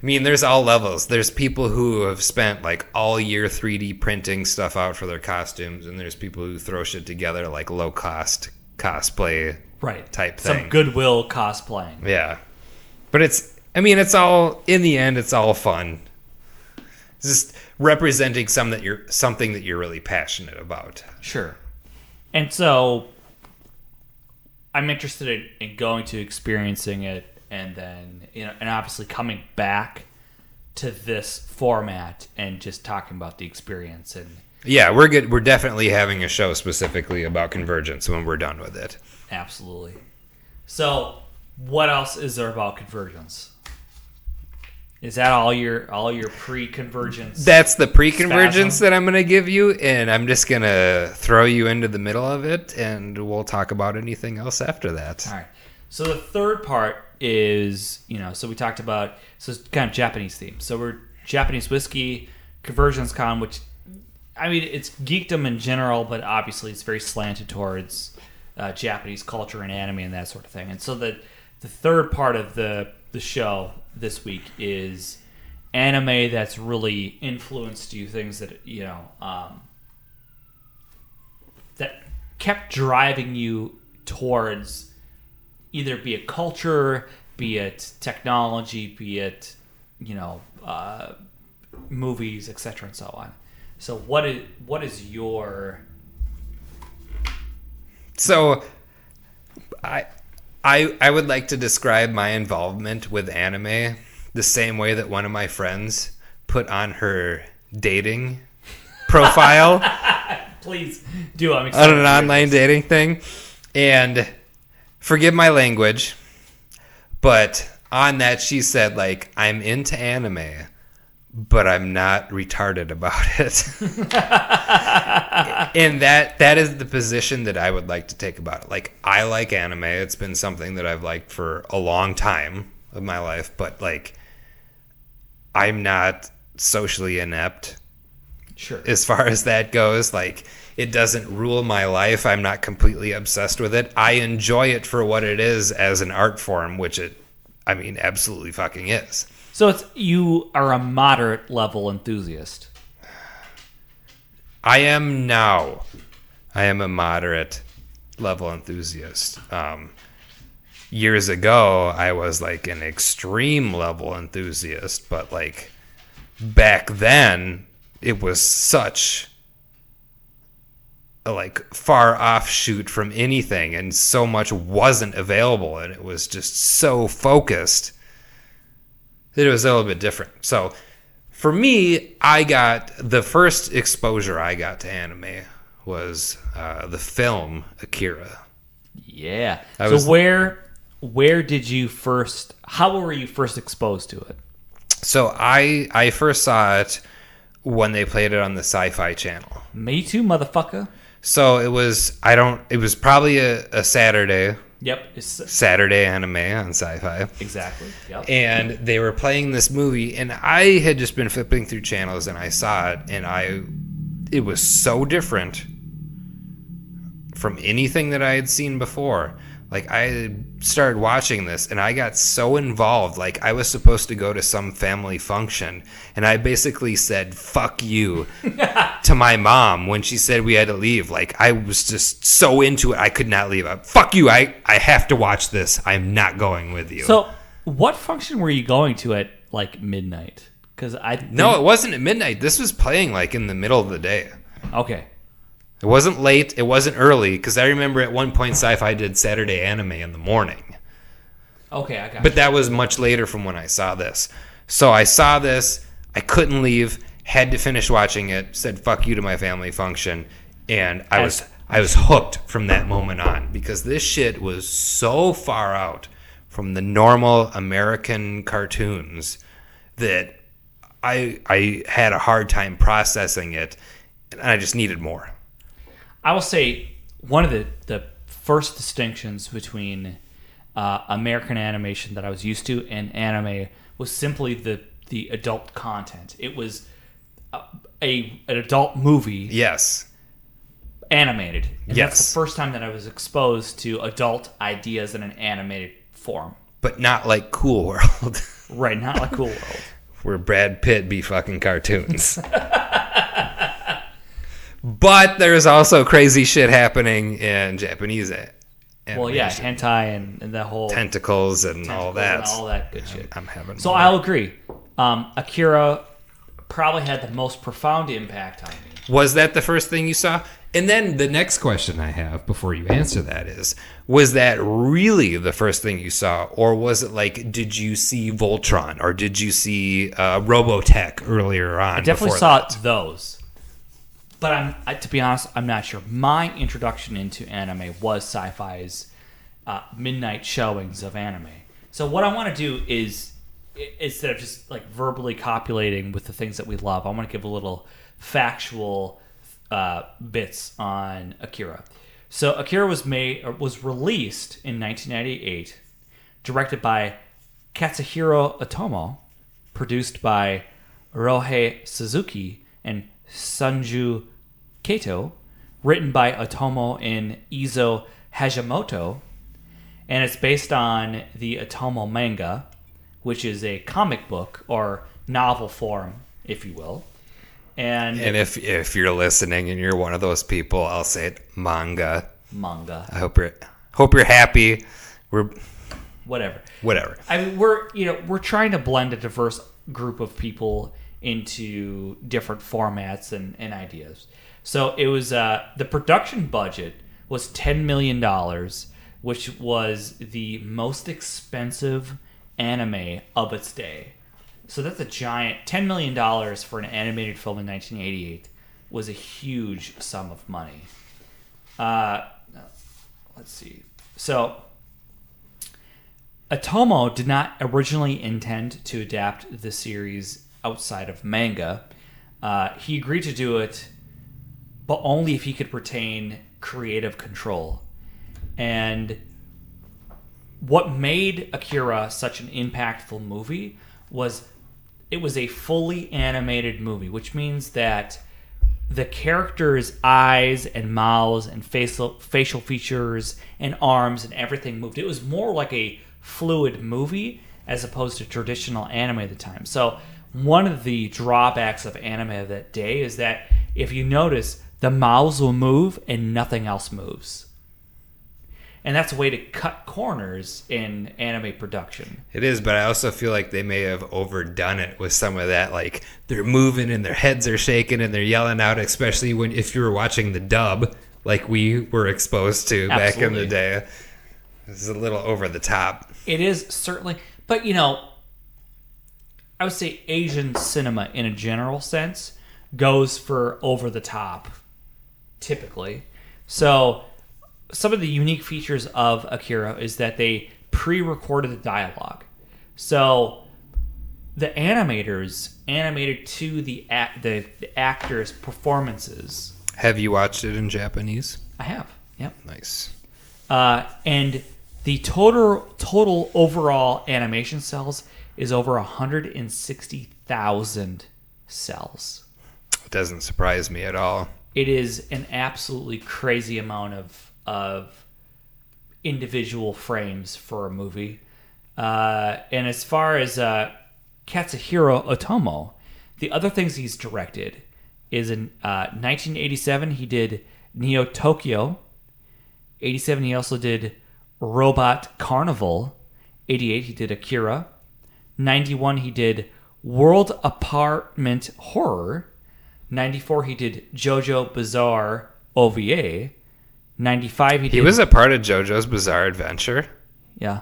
mean, there's all levels. There's people who have spent all year 3D printing stuff out for their costumes, and there's people who throw shit together low cost cosplay type thing. Some Goodwill cosplaying. Yeah, but it's all in the end. It's all fun. Just representing something that you're really passionate about. Sure. And so I'm interested in going to experiencing it and then, and obviously coming back to this format and just talking about the experience. And yeah, we're good. We're definitely having a show specifically about Convergence when we're done with it. Absolutely. So what else is there about Convergence? Is that all your pre-convergence? That's the pre-convergence that I'm going to give you, and I'm just going to throw you into the middle of it, and we'll talk about anything else after that. All right. So the third part is, so we talked about, so it's kind of Japanese theme. So we're Japanese whiskey, Convergence Con, which, I mean, it's geekdom in general, but obviously it's very slanted towards Japanese culture and anime and that sort of thing. And so the third part of the show this week is anime that's really influenced you, things that that kept driving you towards either be it culture, be it technology, be it movies, etc. and so on. So what is your... So I would like to describe my involvement with anime the same way that one of my friends put on her dating profile. Please do. I'm excited. On an online dating thing. And forgive my language, but on that, she said, like, I'm into anime, but I'm not retarded about it. And that is the position that I would like to take about it. Like, I like anime. It's been something that I've liked for a long time of my life, but, like, I'm not socially inept. Sure. As far as that goes, like, it doesn't rule my life. I'm not completely obsessed with it. I enjoy it for what it is as an art form, which it, I mean, absolutely fucking is. So you are a moderate level enthusiast. I am now. I am a moderate level enthusiast. Years ago, I was like an extreme level enthusiast, but like back then, it was such a like far offshoot from anything, and so much wasn't available, and it was just so focused that it was a little bit different. So for me, I got the first exposure I got to anime was the film Akira. Yeah. Where did you first? How were you first exposed to it? So I first saw it when they played it on the Sci-Fi Channel. Me too, motherfucker. So it was probably a Saturday. Yep. Saturday anime on Sci-Fi. Exactly. Yep. And they were playing this movie, and I had just been flipping through channels, and I saw it, and it was so different from anything that I had seen before. Like, I started watching this, and I got so involved. Like, I was supposed to go to some family function, and I basically said, fuck you, to my mom when she said we had to leave. Like, I was just so into it, I could not leave. Fuck you, I have to watch this. I'm not going with you. So, what function were you going to at, like, midnight? No, it wasn't at midnight. This was playing, like, in the middle of the day. Okay. It wasn't late. It wasn't early. Because I remember at one point Sci-Fi did Saturday anime in the morning. Okay, I got it. But that was much later from when I saw this. So I saw this. I couldn't leave. Had to finish watching it. Said fuck you to my family function. And I was hooked from that moment on. Because this shit was so far out from the normal American cartoons that I had a hard time processing it. And I just needed more. I will say one of the first distinctions between American animation that I was used to and anime was simply the adult content. It was an adult movie. Yes. Animated. And yes. That's the first time that I was exposed to adult ideas in an animated form. But not like Cool World. Right, not like Cool World. Where Brad Pitt be fucking cartoons. But there's also crazy shit happening in Japanese animation. Well, yeah, hentai and the whole... Tentacles and all that. And all that good shit. I'm having So more. I'll agree. Akira probably had the most profound impact on me. Was that the first thing you saw? And then the next question I have before you answer that is, was that really the first thing you saw? Or was it like, did you see Voltron? Or did you see Robotech earlier on? I definitely saw those. But to be honest, I'm not sure. My introduction into anime was Sci-Fi's midnight showings of anime. So what I want to do is, instead of just like verbally copulating with the things that we love, I want to give a little factual bits on Akira. So Akira was released in 1998, directed by Katsuhiro Otomo, produced by Rohei Suzuki and Sanju Kato, written by Otomo and Izo Hashimoto, and it's based on the Otomo manga, which is a comic book or novel form, if you will. And if you're listening and you're one of those people, I'll say it, manga. I hope you're happy. Whatever. I mean, we're trying to blend a diverse group of people into different formats and ideas. So it was the production budget was $10 million, which was the most expensive anime of its day. So that's a giant $10 million for an animated film in 1988 was a huge sum of money. Let's see. So Otomo did not originally intend to adapt the series outside of manga. He agreed to do it, but only if he could retain creative control. And what made Akira such an impactful movie was it was a fully animated movie, which means that the characters' eyes and mouths and facial features and arms and everything moved. It was more like a fluid movie as opposed to traditional anime at the time. So one of the drawbacks of anime of that day is that if you notice, the mouths will move and nothing else moves. And that's a way to cut corners in anime production. It is, but I also feel like they may have overdone it with some of that. Like, they're moving and their heads are shaking and they're yelling out, especially if you were watching the dub, like we were exposed to back in the day. It's a little over the top. It is, certainly. But, you know, I would say Asian cinema, in a general sense, goes for over the top, typically. So some of the unique features of Akira is that they pre-recorded the dialogue. So the animators animated to the actors' performances. Have you watched it in Japanese? I have, yep. Nice. And the total overall animation cells is over 160,000 cells. It doesn't surprise me at all. It is an absolutely crazy amount of individual frames for a movie. And as far as Katsuhiro Otomo, the other things he's directed is in 1987 he did Neo Tokyo. 87 he also did Robot Carnival. 88 he did Akira. 91 he did World Apartment Horror. 94 he did JoJo Bizarre OVA. 95 he was a part of JoJo's Bizarre Adventure? Yeah.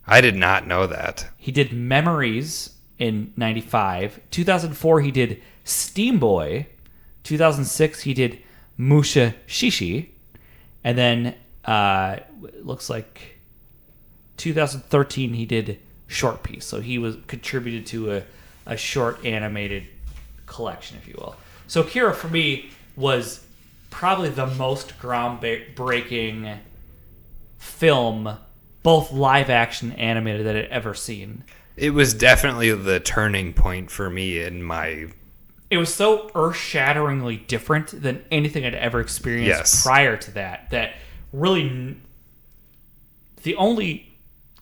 I did not know that. He did Memories in 95. 2004 he did Steam Boy. 2006 he did Musha Shishi. And then looks like 2013 he did Short Piece. So he was contributed to a short animated collection, if you will. So Akira for me was probably the most groundbreaking film, both live action and animated, that I'd ever seen. It was definitely the turning point for me in my... It was so earth-shatteringly different than anything I'd ever experienced prior to that. That really... The only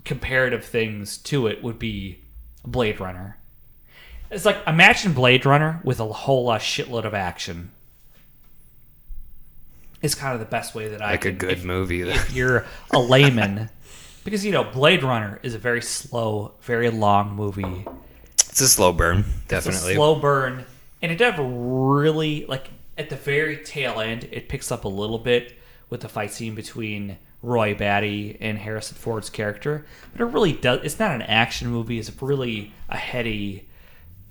comparative things to it would be Blade Runner. It's like, imagine Blade Runner with a whole shitload of action. It's kind of the best way that I like a good movie. If you're a layman. Because, you know, Blade Runner is a very slow, very long movie. It's a slow burn, definitely. It's a slow burn. And it never really, like, at the very tail end, it picks up a little bit with the fight scene between Roy Batty and Harrison Ford's character. But it really does, it's not an action movie. It's really a heady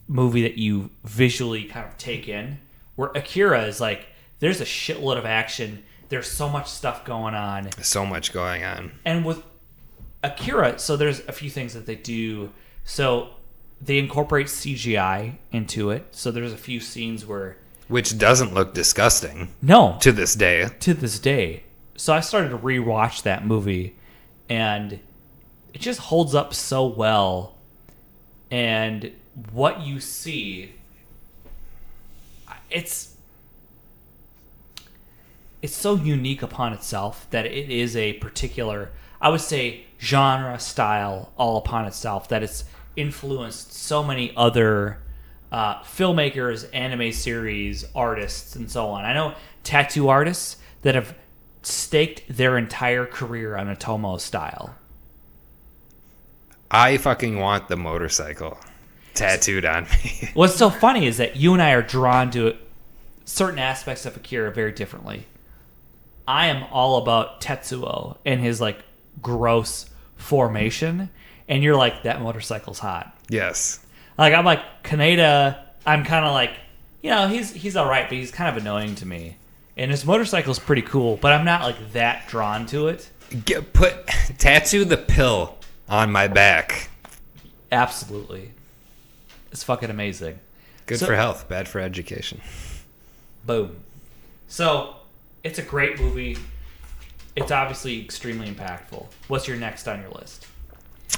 movie that you visually kind of take in. Where Akira is like, there's a shitload of action. There's so much stuff going on. So much going on. And with Akira, so there's a few things that they do. So they incorporate CGI into it. So there's a few scenes where... Which doesn't look disgusting. No. To this day. To this day. So I started to rewatch that movie. And it just holds up so well. And what you see... It's so unique upon itself that it is a particular, I would say, genre style all upon itself, that it's influenced so many other filmmakers, anime series, artists, and so on. I know tattoo artists that have staked their entire career on Otomo style. I fucking want the motorcycle tattooed on me. What's so funny is that you and I are drawn to certain aspects of Akira very differently. I am all about Tetsuo and his, like, gross formation, and you're like, that motorcycle's hot. Yes. Like, I'm like, Kaneda, I'm kind of like, you know, he's all right, but he's kind of annoying to me. And his motorcycle's pretty cool, but I'm not, like, that drawn to it. Tattoo the pill on my back. Absolutely. It's fucking amazing. Good for health, bad for education. Boom. So, it's a great movie. It's obviously extremely impactful. What's your next on your list?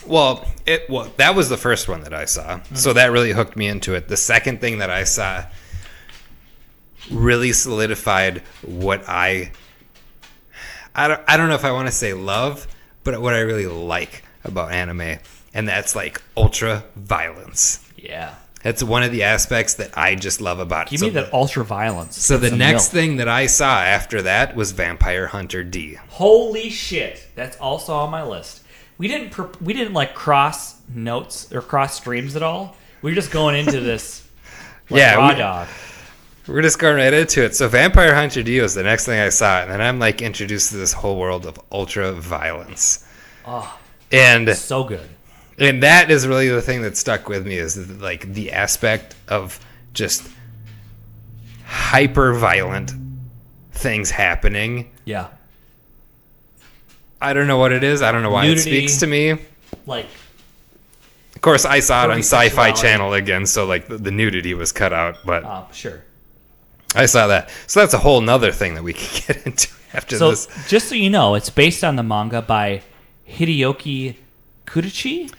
Well, that was the first one that I saw. Mm-hmm. So that really hooked me into it. The second thing that I saw really solidified what I don't know if I want to say love, but what I really like about anime, and that's like ultra violence. Yeah. That's one of the aspects that I just love about it. Give me that ultra violence. So the next thing that I saw after that was Vampire Hunter D. Holy shit. That's also on my list. We didn't like cross notes or cross streams at all. We were just going into this raw dog. We're just going right into it. So Vampire Hunter D was the next thing I saw, and then I'm like introduced to this whole world of ultra violence. Oh, and so good. And that is really the thing that stuck with me, is like the aspect of just hyper violent things happening. Yeah. I don't know what it is. I don't know why Nudity, it speaks to me. Like, of course, I saw it on Sci-Fi Channel again, so like the nudity was cut out. But sure, I saw that. So that's a whole nother thing that we can get into after this. So just so you know, it's based on the manga by Hideyoki Kuruchi,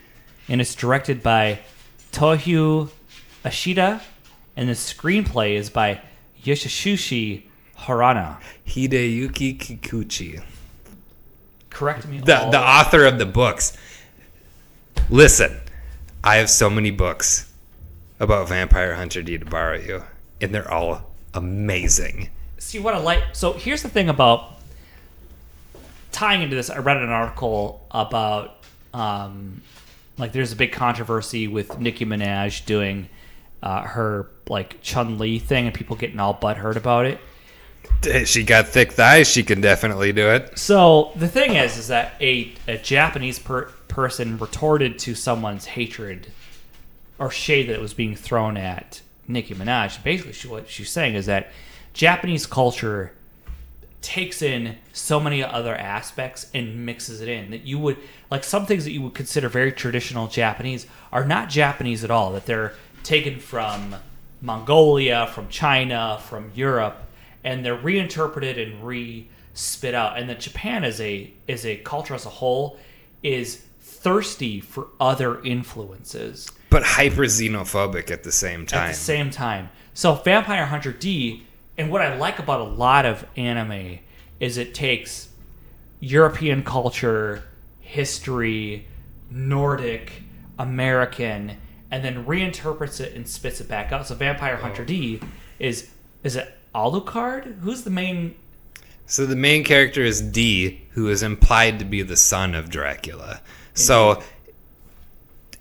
and it's directed by Tohyu Ashida, and the screenplay is by Yoshitsushi Harana. Hideyuki Kikuchi. Correct me. The author of the books. Listen, I have so many books about Vampire Hunter D to borrow you, and they're all amazing. See what I like. So here's the thing about tying into this. I read an article about like there's a big controversy with Nicki Minaj doing her like Chun-Li thing, and people getting all butthurt about it. She got thick thighs. She can definitely do it. So the thing is that a Japanese person retorted to someone's hatred or shade that was being thrown at Nicki Minaj. Basically, what she's saying is that Japanese culture takes in so many other aspects and mixes it in that you would like some things that you would consider very traditional Japanese are not Japanese at all. That they're taken from Mongolia, from China, from Europe. And they're reinterpreted and re-spit out. And that Japan as a culture as a whole is thirsty for other influences. But hyper xenophobic at the same time. At the same time. So Vampire Hunter D, and what I like about a lot of anime is it takes European culture, history, Nordic, American, and then reinterprets it and spits it back out. So Vampire Hunter D is it Alucard? Who's the main... So the main character is D, who is implied to be the son of Dracula. So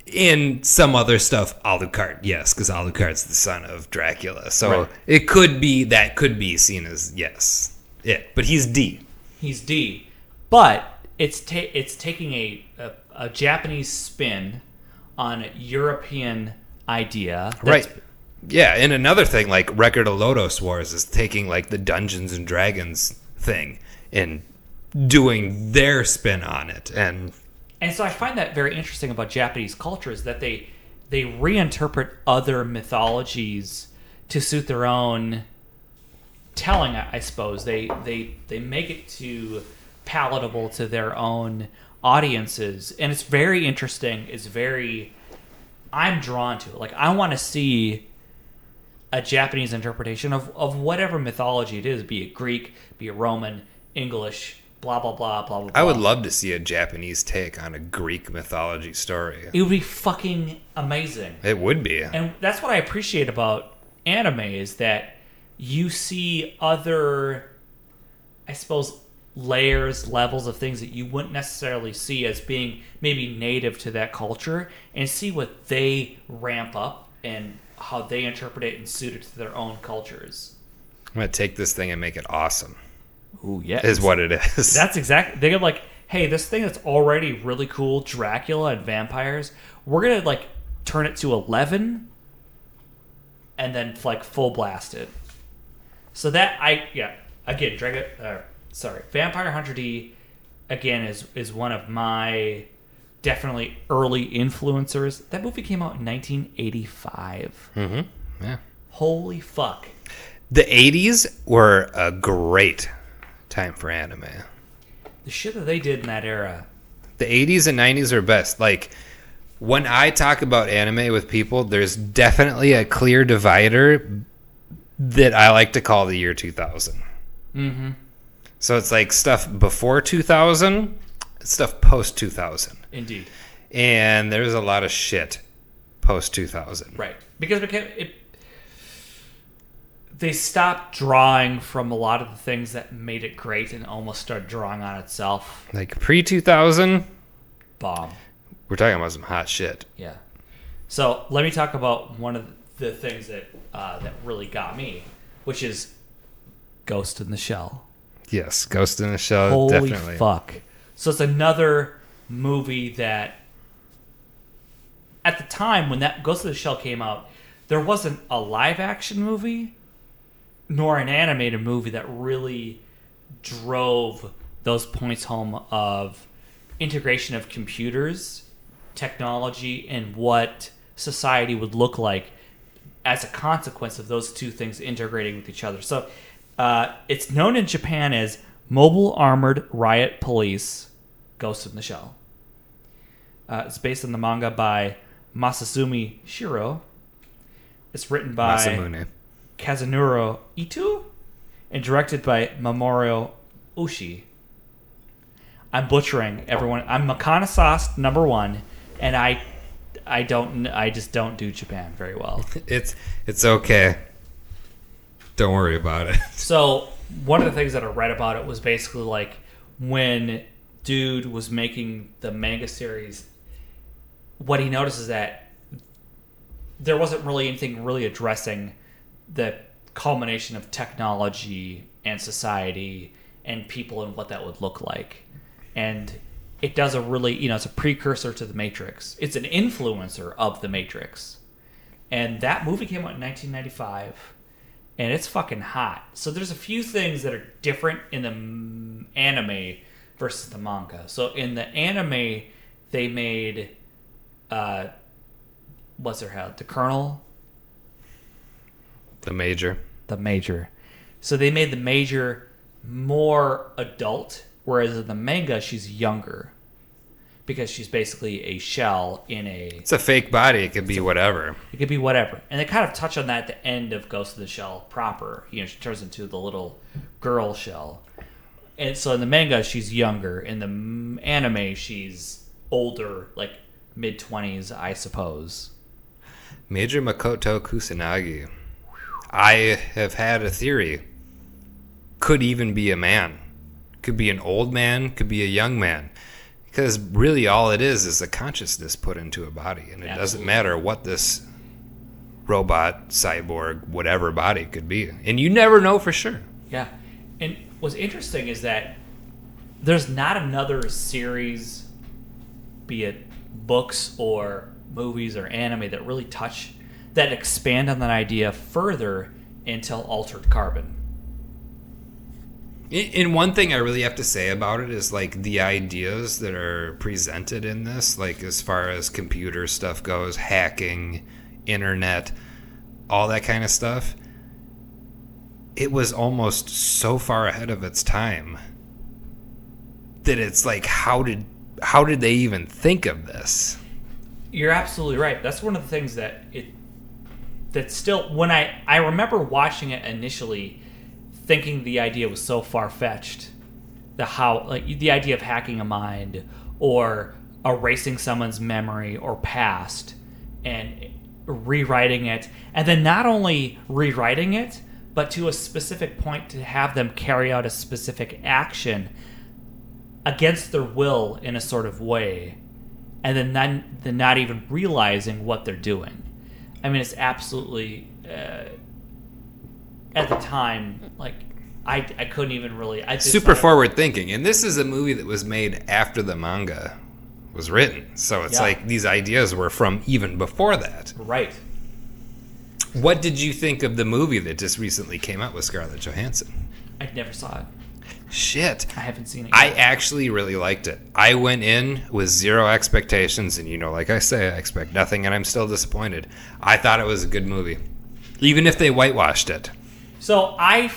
in some other stuff, Alucard, yes, because Alucard's the son of Dracula. So it could be, that could be seen as, yes, it. But he's D. He's D. But it's taking a Japanese spin on a European idea. Right. Yeah, and another thing, like Record of Lodoss Wars is taking like the Dungeons and Dragons thing and doing their spin on it. And so I find that very interesting about Japanese culture is that they reinterpret other mythologies to suit their own telling, I suppose. They make it too palatable to their own audiences. And it's very interesting. I'm drawn to it. Like, I want to see a Japanese interpretation of whatever mythology it is, be it Greek, be it Roman, English, blah, blah, blah, blah, blah, blah. I would love to see a Japanese take on a Greek mythology story. It would be fucking amazing. It would be. And that's what I appreciate about anime is that you see other, I suppose, layers, levels of things that you wouldn't necessarily see as being maybe native to that culture and see what they ramp up and how they interpret it and suit it to their own cultures. I'm going to take this thing and make it awesome. Ooh, yeah. Is what it is. That's exactly... They're like, hey, this thing that's already really cool, Dracula and vampires, we're going to, like, turn it to 11 and then, like, full blast it. So that, again, Vampire Hunter D, again, is one of my definitely early influencers. That movie came out in 1985. Mm-hmm. Yeah. Holy fuck. The 80s were a great time for anime. The shit that they did in that era. The 80s and 90s are best. Like, when I talk about anime with people, there's definitely a clear divider that I like to call the year 2000. Mm-hmm. So it's like stuff before 2000, stuff post 2000. Indeed. And there's a lot of shit post 2000. Right. Because they stopped drawing from a lot of the things that made it great and almost started drawing on itself. Like pre 2000, bomb. We're talking about some hot shit. Yeah. So let me talk about one of the things that really got me, which is Ghost in the Shell. Yes, Ghost in the Shell. Holy definitely. Fuck. So it's another movie that, at the time when that Ghost in the Shell came out, there wasn't a live action movie nor an animated movie that really drove those points home of integration of computers, technology, and what society would look like as a consequence of those two things integrating with each other. So it's known in Japan as Mobile Armored Riot Police Ghost in the Shell. It's based on the manga by Masasumi Shiro. It's written by Masamune. Kazunori Ito and directed by Mamoru Oshii. I'm butchering everyone. I'm Makana Sauce #1, and I just don't do Japan very well. It's okay. Don't worry about it. So one of the things that I read about it was basically like when dude was making the manga series, what he noticed is that there wasn't really anything really addressing the culmination of technology and society and people and what that would look like. And it does a really, it's a precursor to The Matrix. It's an influencer of The Matrix. And that movie came out in 1995, and it's fucking hot. So there's a few things that are different in the anime versus the manga. So in the anime, they made, what's their head? The Colonel? The Major. The Major. So they made the Major more adult, whereas in the manga, she's younger. Because she's basically a shell in a... It's a fake body. It could be whatever. It could be whatever. And they kind of touch on that at the end of Ghost of the Shell proper. She turns into the little girl shell. And so in the manga, she's younger. In the anime, she's older, like mid-20s, I suppose. Major Makoto Kusanagi. I have had a theory. Could even be a man. Could be an old man. Could be a young man. Because really all it is a consciousness put into a body. And it doesn't matter what this robot, cyborg, whatever body could be. And you never know for sure. Yeah. And what's interesting is that there's not another series, be it books or movies or anime, that really that expand on that idea further until Altered Carbon. And one thing I really have to say about it is like the ideas that are presented in this, like as far as computer stuff goes, hacking, internet, all that kind of stuff, it was almost so far ahead of its time that it's like, how did they even think of this? You're absolutely right. That's one of the things that still, when I remember watching it initially, thinking the idea was so far-fetched, the idea of hacking a mind or erasing someone's memory or past and rewriting it, and then not only rewriting it, but to a specific point to have them carry out a specific action against their will in a sort of way, and then not even realizing what they're doing. I mean, it's absolutely... at the time, like, I couldn't even really... Super forward thinking. And this is a movie that was made after the manga was written. So it's like these ideas were from even before that. Right. What did you think of the movie that just recently came out with Scarlett Johansson? I never saw it. Shit. I haven't seen it I yet. actually really liked it. I went in with zero expectations, and like I say, I expect nothing, and I'm still disappointed. I thought it was a good movie, even if they whitewashed it. So I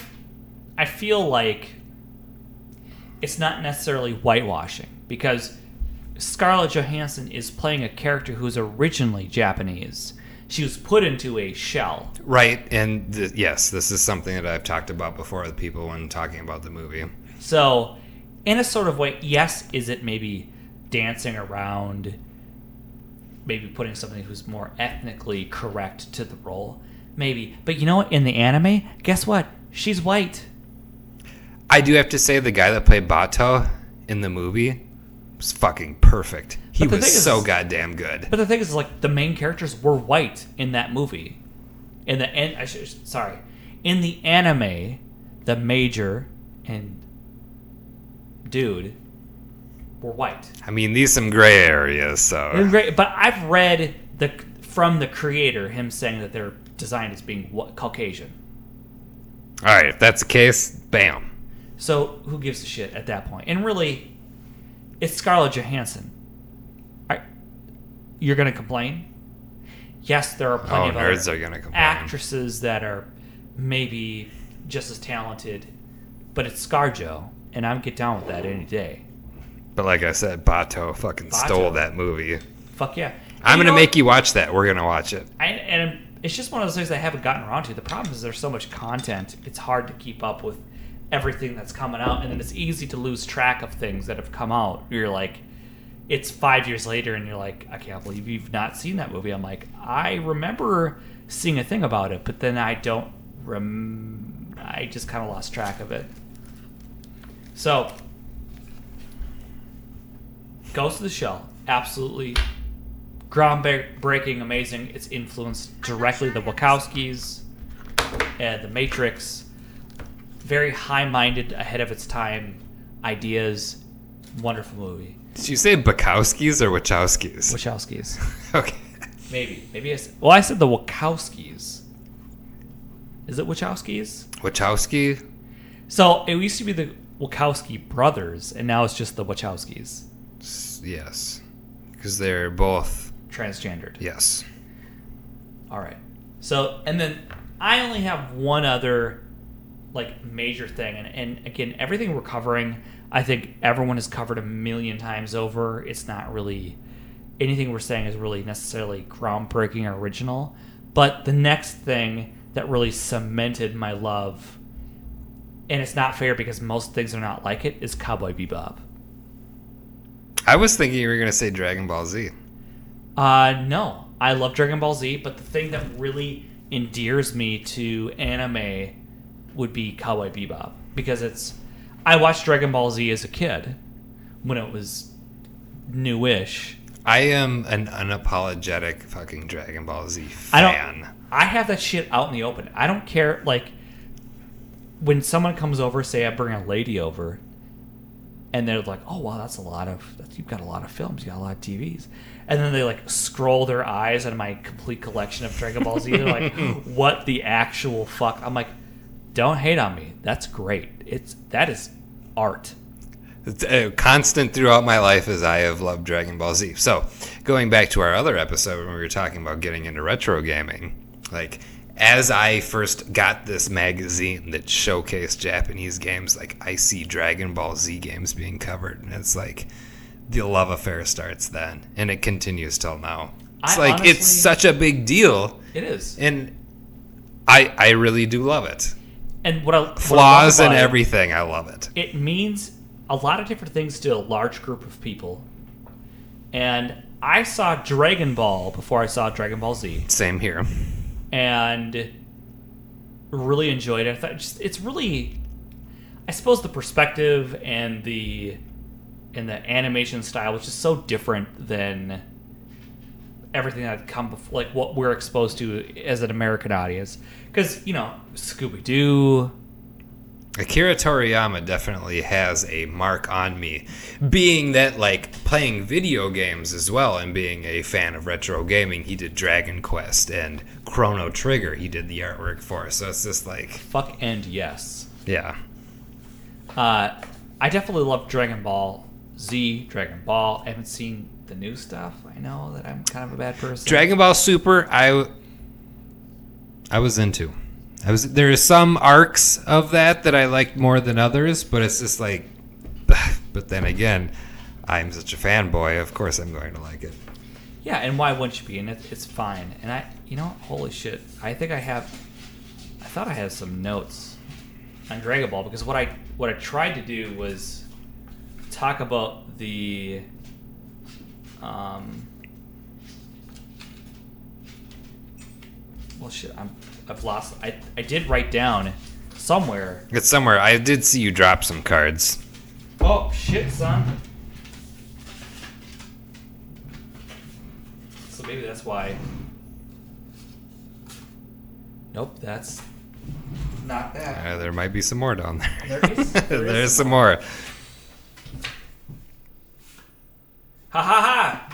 feel like it's not necessarily whitewashing, because Scarlett Johansson is playing a character who's originally Japanese. She was put into a shell. Right, and yes, this is something that I've talked about before with people when talking about the movie. So, in a sort of way, yes, is it maybe dancing around, maybe putting somebody who's more ethnically correct to the role? Maybe. But you know what? In the anime, guess what? She's white. I do have to say the guy that played Bato in the movie was fucking perfect. He was so goddamn good. But the thing is, like, the main characters were white in that movie. In the anime, the major and dude were white. I mean, these some gray areas, so. Great, but I've read from the creator him saying that they're designed as being Caucasian. All right, if that's the case, bam. So who gives a shit at that point? And really, it's Scarlett Johansson. You're going to complain? Yes, there are plenty of nerds other are gonna complain. actresses that are maybe just as talented, but it's ScarJo, and I'd get down with that any day. But like I said, Bato fucking stole that movie. Fuck yeah. I'm going to make you watch that. We're going to watch it. And it's just one of those things I haven't gotten around to. The problem is there's so much content, it's hard to keep up with everything that's coming out, and then it's easy to lose track of things that have come out. You're like, it's 5 years later, and you're like, I can't believe you've not seen that movie. I'm like, I remember seeing a thing about it, but then I don't I just kind of lost track of it. So, Ghost of the Shell, absolutely groundbreaking, amazing. It's influenced directly the Wachowskis and the Matrix. Very high-minded, ahead of its time ideas. Wonderful movie. Did you say Bukowskis or Wachowskis? Wachowskis. Okay. Maybe I said the Wachowskis. Is it Wachowskis? Wachowski? So it used to be the Wachowski brothers, and now it's just the Wachowskis. Yes. Because they're both transgendered. Yes. All right. So, and then I only have one other like major thing, and again, everything we're covering, I think everyone has covered a million times over. It's not really anything we're saying is really necessarily groundbreaking or original. But the next thing that really cemented my love, and it's not fair because most things are not like it, is Cowboy Bebop. I was thinking you were going to say Dragon Ball Z. No. I love Dragon Ball Z, but the thing that really endears me to anime would be Cowboy Bebop. Because I watched Dragon Ball Z as a kid when it was newish. I am an unapologetic fucking Dragon Ball Z fan. I have that shit out in the open. I don't care, like, when someone comes over, say I bring a lady over, and they're like, oh, wow, you've got a lot of films, you got a lot of TVs. And then they, like, scroll their eyes on my complete collection of Dragon Ball Z. They're like, what the actual fuck? I'm like, don't hate on me. That's great. That is art. Constant throughout my life as I have loved Dragon Ball Z. So, going back to our other episode when we were talking about getting into retro gaming, like, as I first got this magazine that showcased Japanese games, like, I see Dragon Ball Z games being covered, and it's like, the love affair starts then, and it continues till now. It's honestly, it's such a big deal. It is. And I really do love it. And flaws and everything, I love it. It means a lot of different things to a large group of people. And I saw Dragon Ball before I saw Dragon Ball Z. Same here. And really enjoyed it. I thought it's really, I suppose, the perspective and the animation style, which is so different than everything that had come before, like what we're exposed to as an American audience. Because, Scooby-Doo. Akira Toriyama definitely has a mark on me, being that, like, playing video games as well and being a fan of retro gaming. He did Dragon Quest and Chrono Trigger he did the artwork for, so it's just like... Fuck and yes. Yeah. I definitely love Dragon Ball Z, Dragon Ball. I haven't seen the new stuff. I know that I'm kind of a bad person. Dragon Ball Super, I was into. There are some arcs of that I liked more than others, but it's just like, but then again, I'm such a fanboy. Of course, I'm going to like it. Yeah, and why wouldn't you be? And it's fine. And holy shit, I thought I had some notes on Dragon Ball because what I tried to do was talk about the well shit, I've lost. I did write down somewhere. It's somewhere. I did see you drop some cards. Oh shit, son. So maybe that's why. Nope, that's not that. There might be some more down there. There's some more. Ha ha ha!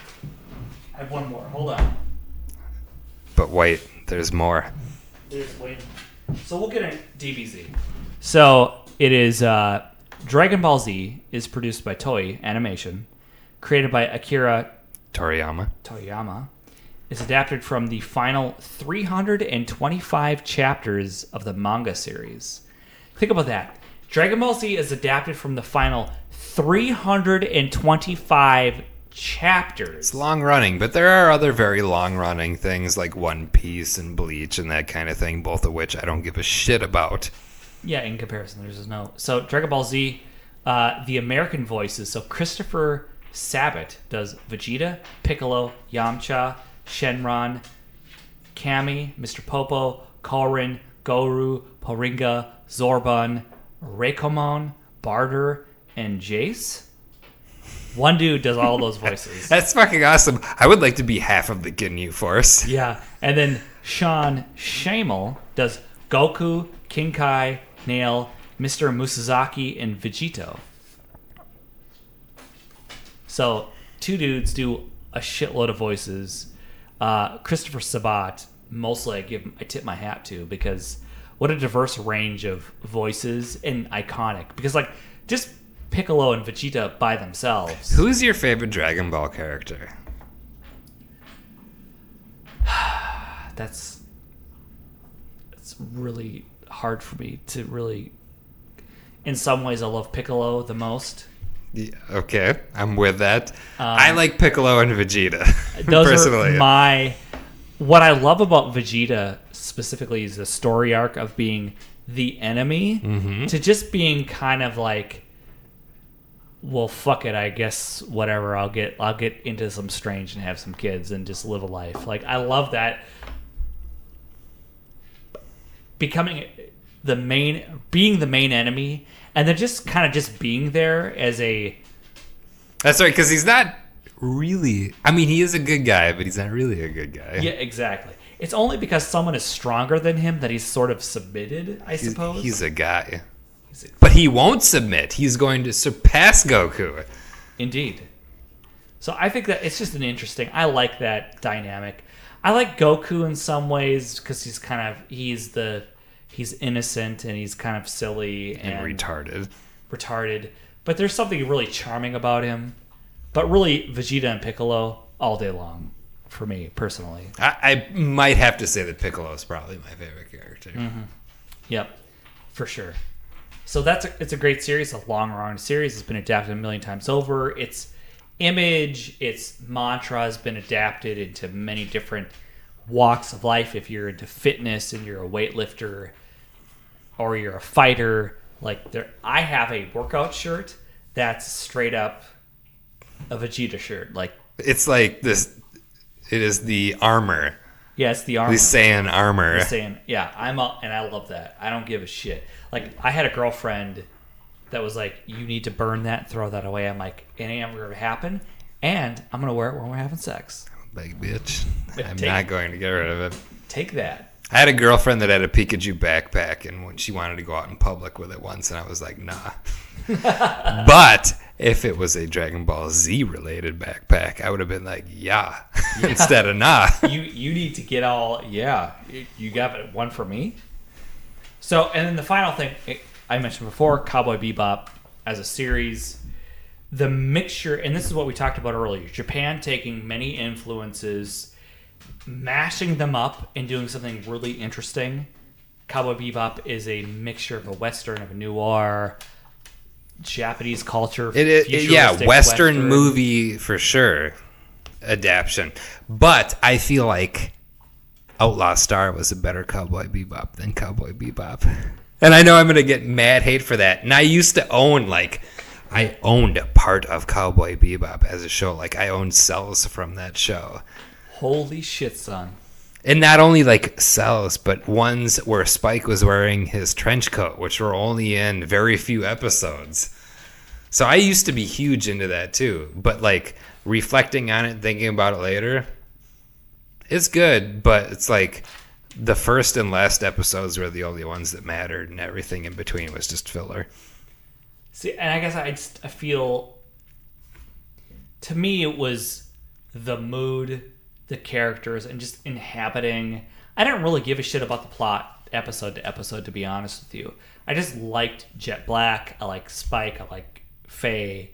I have one more. Hold on. But wait, there's more. Wait. So we'll get a DBZ. So it is Dragon Ball Z is produced by Toei Animation, created by Akira Toriyama. It's adapted from the final 325 chapters of the manga series. Think about that. Dragon Ball Z is adapted from the final 325 chapters. It's long running, but there are other very long running things like One Piece and Bleach and that kind of thing, both of which I don't give a shit about. Yeah, in comparison, there's no. So Dragon Ball Z, the American voices. So Christopher Sabat does Vegeta, Piccolo, Yamcha, Shenron, Kami, Mr. Popo, Korin, Goru, Poringa, Zorban, Reikomon, Barter, and Jace. One dude does all those voices. That's fucking awesome. I would like to be half of the Ginyu Force. Yeah. And then Sean Shamel does Goku, King Kai, Nail, Mr. Musazaki, and Vegito. So, two dudes do a shitload of voices. Christopher Sabat, mostly I tip my hat to because what a diverse range of voices and iconic. Because, like, just Piccolo and Vegeta by themselves. Who's your favorite Dragon Ball character? It's really hard for me to really. In some ways, I love Piccolo the most. Yeah, okay, I'm with that. I like Piccolo and Vegeta. Those personally. are what I love about Vegeta specifically is the story arc of being the enemy to just being kind of like, well, fuck it, I guess whatever. I'll get into some strange and have some kids and just live a life. Like, I love that. Becoming being the main enemy, and then just kind of just being there as a. That's right, because he's not really. I mean, he is a good guy, but he's not really a good guy. Yeah, exactly. It's only because someone is stronger than him that he's sort of submitted, I suppose. He's a guy. But he won't submit. He's going to surpass Goku. Indeed. So I think that it's just an interesting. I like that dynamic. I like Goku in some ways because he's innocent and he's kind of silly and retarded. But there's something really charming about him. But really, Vegeta and Piccolo all day long for me personally. I might have to say that Piccolo is probably my favorite character. Mm-hmm. Yep, for sure. So it's a great series, a long-run series. It's been adapted a million times over. Its image, its mantra has been adapted into many different walks of life. If you're into fitness and you're a weightlifter or you're a fighter, I have a workout shirt that's straight up a Vegeta shirt. Like, it's like this. It is the armor. Yeah, it's the armor. The Saiyan armor. Yeah, and I love that. I don't give a shit. Like, I had a girlfriend that was like, you need to burn that, throw that away. I'm like, it ain't ever gonna happen, and I'm gonna wear it when we're having sex. Like, bitch, I'm not going to get rid of it. Take that. I had a girlfriend that had a Pikachu backpack, and when she wanted to go out in public with it once, and I was like, nah. But if it was a Dragon Ball Z related backpack, I would have been like, yeah, instead of nah. You need to get all, yeah. You got one for me. So, and then the final thing, I mentioned before, Cowboy Bebop as a series, the mixture, and this is what we talked about earlier, Japan taking many influences, mashing them up and doing something really interesting. Cowboy Bebop is a mixture of a Western, of a noir, Japanese culture. Western movie for sure. Adaptation. But I feel like Outlaw Star was a better Cowboy Bebop than Cowboy Bebop. And I know I'm going to get mad hate for that. And I used to own, I owned a part of Cowboy Bebop as a show. Like, I owned cells from that show. Holy shit, son. And not only, cells, but ones where Spike was wearing his trench coat, which were only in very few episodes. So I used to be huge into that, too. But, reflecting on it, thinking about it later, it's good, but it's the first and last episodes were the only ones that mattered, and everything in between was just filler. See, and I guess I feel, to me, it was the mood, the characters, and just inhabiting. I didn't really give a shit about the plot episode to episode, to be honest with you. I just liked Jet Black. I like Spike. I like Faye,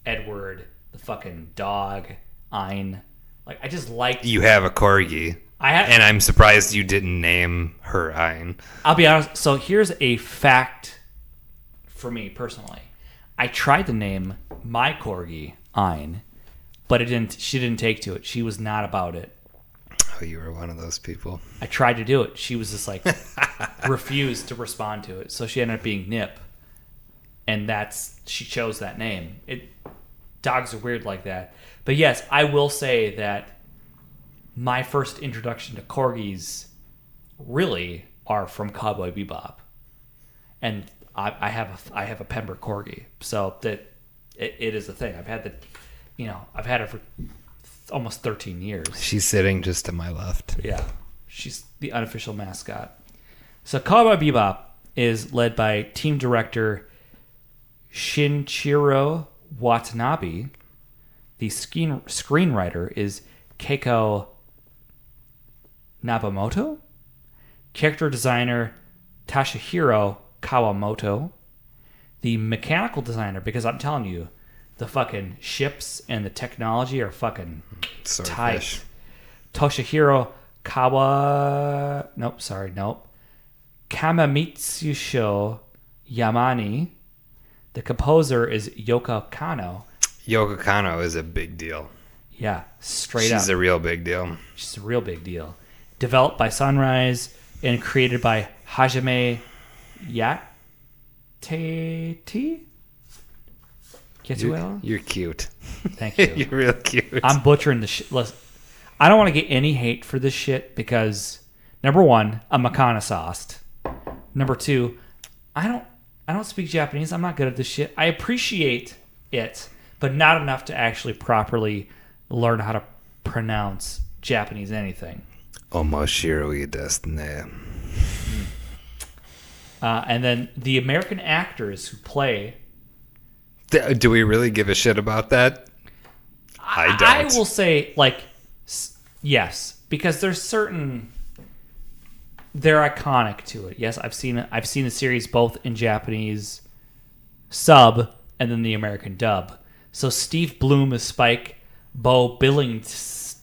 Edward, the fucking dog, Ein. I just liked... You have a corgi. And I'm surprised you didn't name her Ein. I'll be honest. So here's a fact for me personally. I tried to name my corgi Ein, but she didn't take to it. She was not about it. Oh, you were one of those people. I tried to do it. She was just refused to respond to it. So she ended up being Nip. And she chose that name. Dogs are weird like that. But yes, I will say that my first introduction to corgis really are from Cowboy Bebop. And I have a Pembroke corgi. So that it is a thing. I've had her for almost 13 years. She's sitting just to my left. Yeah. She's the unofficial mascot. So Cowboy Bebop is led by team director Shinichiro Watanabe. The screenwriter is Keiko Nabamoto. Character designer Tashihiro Kawamoto. The mechanical designer, because I'm telling you, the fucking ships and the technology are fucking tight. Toshihiro Kamamitsusho Yamani. The composer is Yoko Kanno. Yoko Kanno is a big deal. Yeah, straight up. She's a real big deal. She's a real big deal. Developed by Sunrise and created by Hajime Yatete? You're cute. Thank you. You're real cute. I'm butchering the shit. Listen, I don't want to get any hate for this shit because, number one, I'm makana sauced. Number two, I don't speak Japanese. I'm not good at this shit. I appreciate it, but not enough to actually properly learn how to pronounce Japanese anything. Omoshiroi desu ne. And then the American actors who play... Do we really give a shit about that? I don't. I will say, yes, because there's certain... They're iconic to it. Yes, I've seen the series both in Japanese sub and then the American dub. So Steve Bloom is Spike. Bo Billington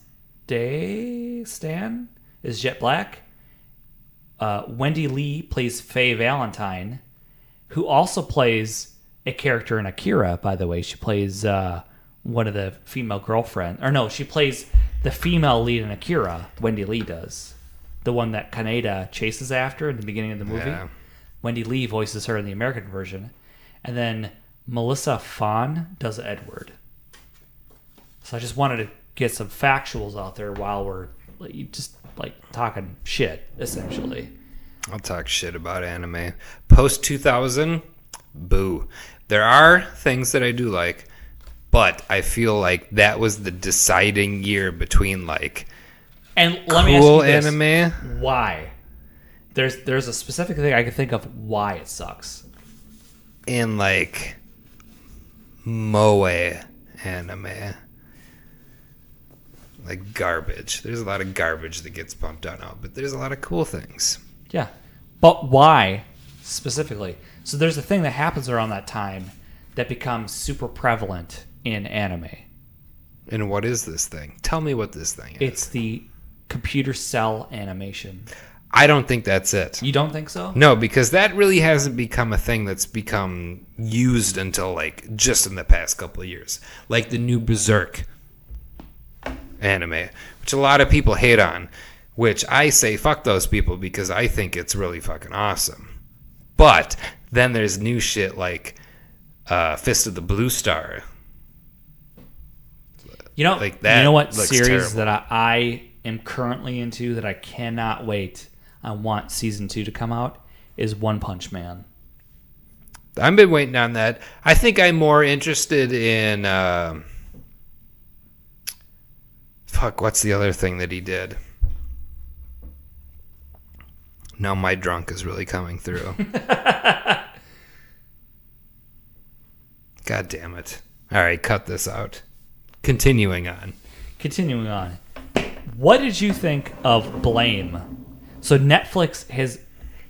is Jet Black. Wendy Lee plays Faye Valentine, who also plays a character in Akira, by the way. She plays one of the female girlfriends. Or no, she plays the female lead in Akira. Wendy Lee does. The one that Kaneda chases after in the beginning of the movie. Yeah. Wendy Lee voices her in the American version. And then Melissa Fawn does Edward. So I just wanted to get some factuals out there while we're just talking shit, essentially. I'll talk shit about anime. Post 2000, boo. There are things that I do like, but I feel like that was the deciding year between and let me ask you this. Anime. Why? There's a specific thing I can think of why it sucks. In moe anime. Garbage. There's a lot of garbage that gets pumped out now, but there's a lot of cool things. Yeah. But why specifically. So there's a thing that happens around that time that becomes super prevalent in anime. And what is this thing? Tell me what this thing is. It's the computer cell animation. I don't think that's it. You don't think so? No, because that really hasn't become a thing that's become used until like just in the past couple of years. Like the new Berserk anime, which a lot of people hate on, which I say fuck those people because I think it's really fucking awesome. But then there's new shit like Fist of the Blue Star. You know, Like that you know what looks series terrible. that I am currently into that I cannot wait. I want season 2 to come out is One Punch Man. I've been waiting on that. I think I'm more interested in what's the other thing that he did? Now my drunk is really coming through. God damn it. All right, cut this out. Continuing on. What did you think of Blame? So Netflix has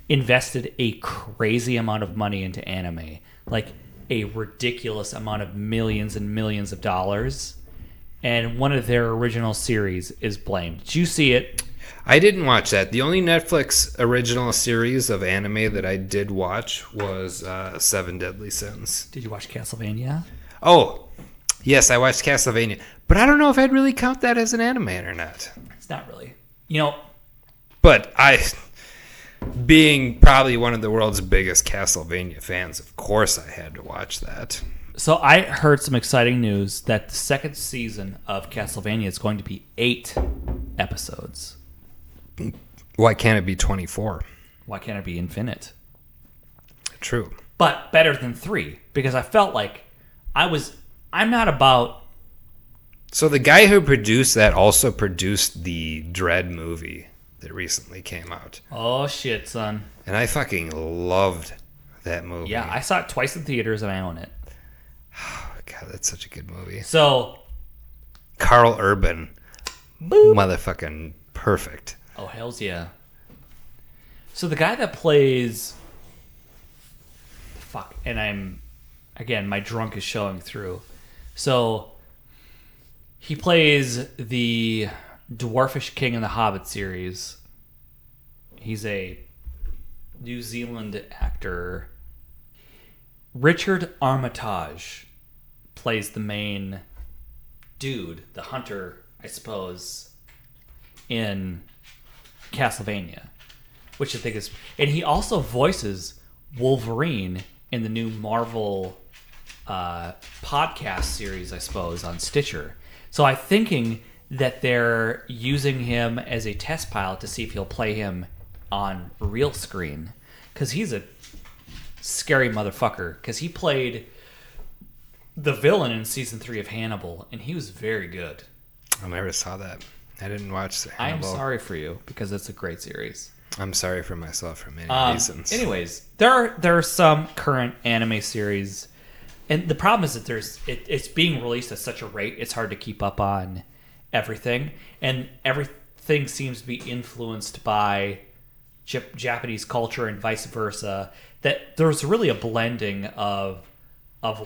invested a crazy amount of money into anime, like a ridiculous amount of millions and millions of dollars. And one of their original series is Blame. Did you see it? I didn't watch that. The only Netflix original series of anime that I did watch was Seven Deadly Sins. Did you watch Castlevania? Oh, yes, I watched Castlevania. But I don't know if I'd really count that as an anime or not. It's not really. You know, But being probably one of the world's biggest Castlevania fans, of course I had to watch that. so I heard some exciting news that the second season of Castlevania is going to be 8 episodes. Why can't it be 24? Why can't it be infinite? True. But better than 3, because I felt like I'm not about... So the guy who produced that also produced the Dread movie that recently came out. Oh, shit, son. And I fucking loved that movie. Yeah, I saw it twice in theaters and I own it. Oh, God, that's such a good movie. So... Carl Urban. Boop. Motherfucking perfect. Oh, hells yeah. So the guy that plays... Fuck, and again, my drunk is showing through. So... He plays the Dwarfish King in the Hobbit series. He's a New Zealand actor. Richard Armitage plays the main dude, the hunter, I suppose, in Castlevania, which I think is... And he also voices Wolverine in the new Marvel podcast series, I suppose, on Stitcher. So I'm thinking that they're using him as a test pilot to see if he'll play him on real screen. Because he's a scary motherfucker. Because he played the villain in season 3 of Hannibal, and he was very good. I never saw that. I didn't watch the I am Hannibal. sorry for you, because it's a great series. I'm sorry for myself for many reasons. Anyways, there are some current anime series... And the problem is that it's being released at such a rate, it's hard to keep up on everything. And everything seems to be influenced by Japanese culture and vice versa. That there's really a blending of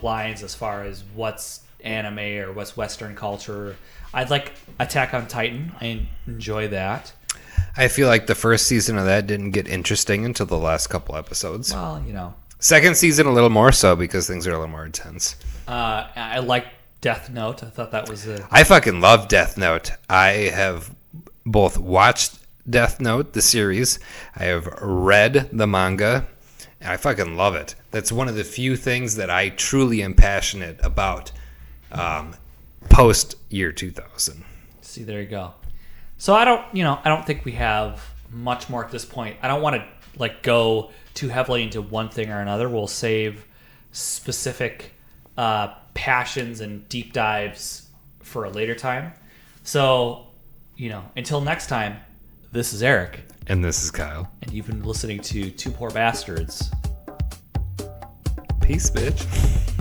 lines as far as what's anime or what's Western culture. I'd like Attack on Titan. I enjoy that. I feel like the first season of that didn't get interesting until the last couple episodes. Well, you know. Second season, a little more so because things are a little more intense. I like Death Note. I thought that was I fucking love Death Note. I have both watched Death Note, the series. I have read the manga. And I fucking love it. That's one of the few things that I truly am passionate about post year 2000. See, there you go. So I don't think we have much more at this point. I don't want to go too heavily into one thing or another. We'll save specific passions and deep dives for a later time. So, until next time, this is Eric. And this is Kyle. And you've been listening to Two Poor Bastards. Peace, bitch.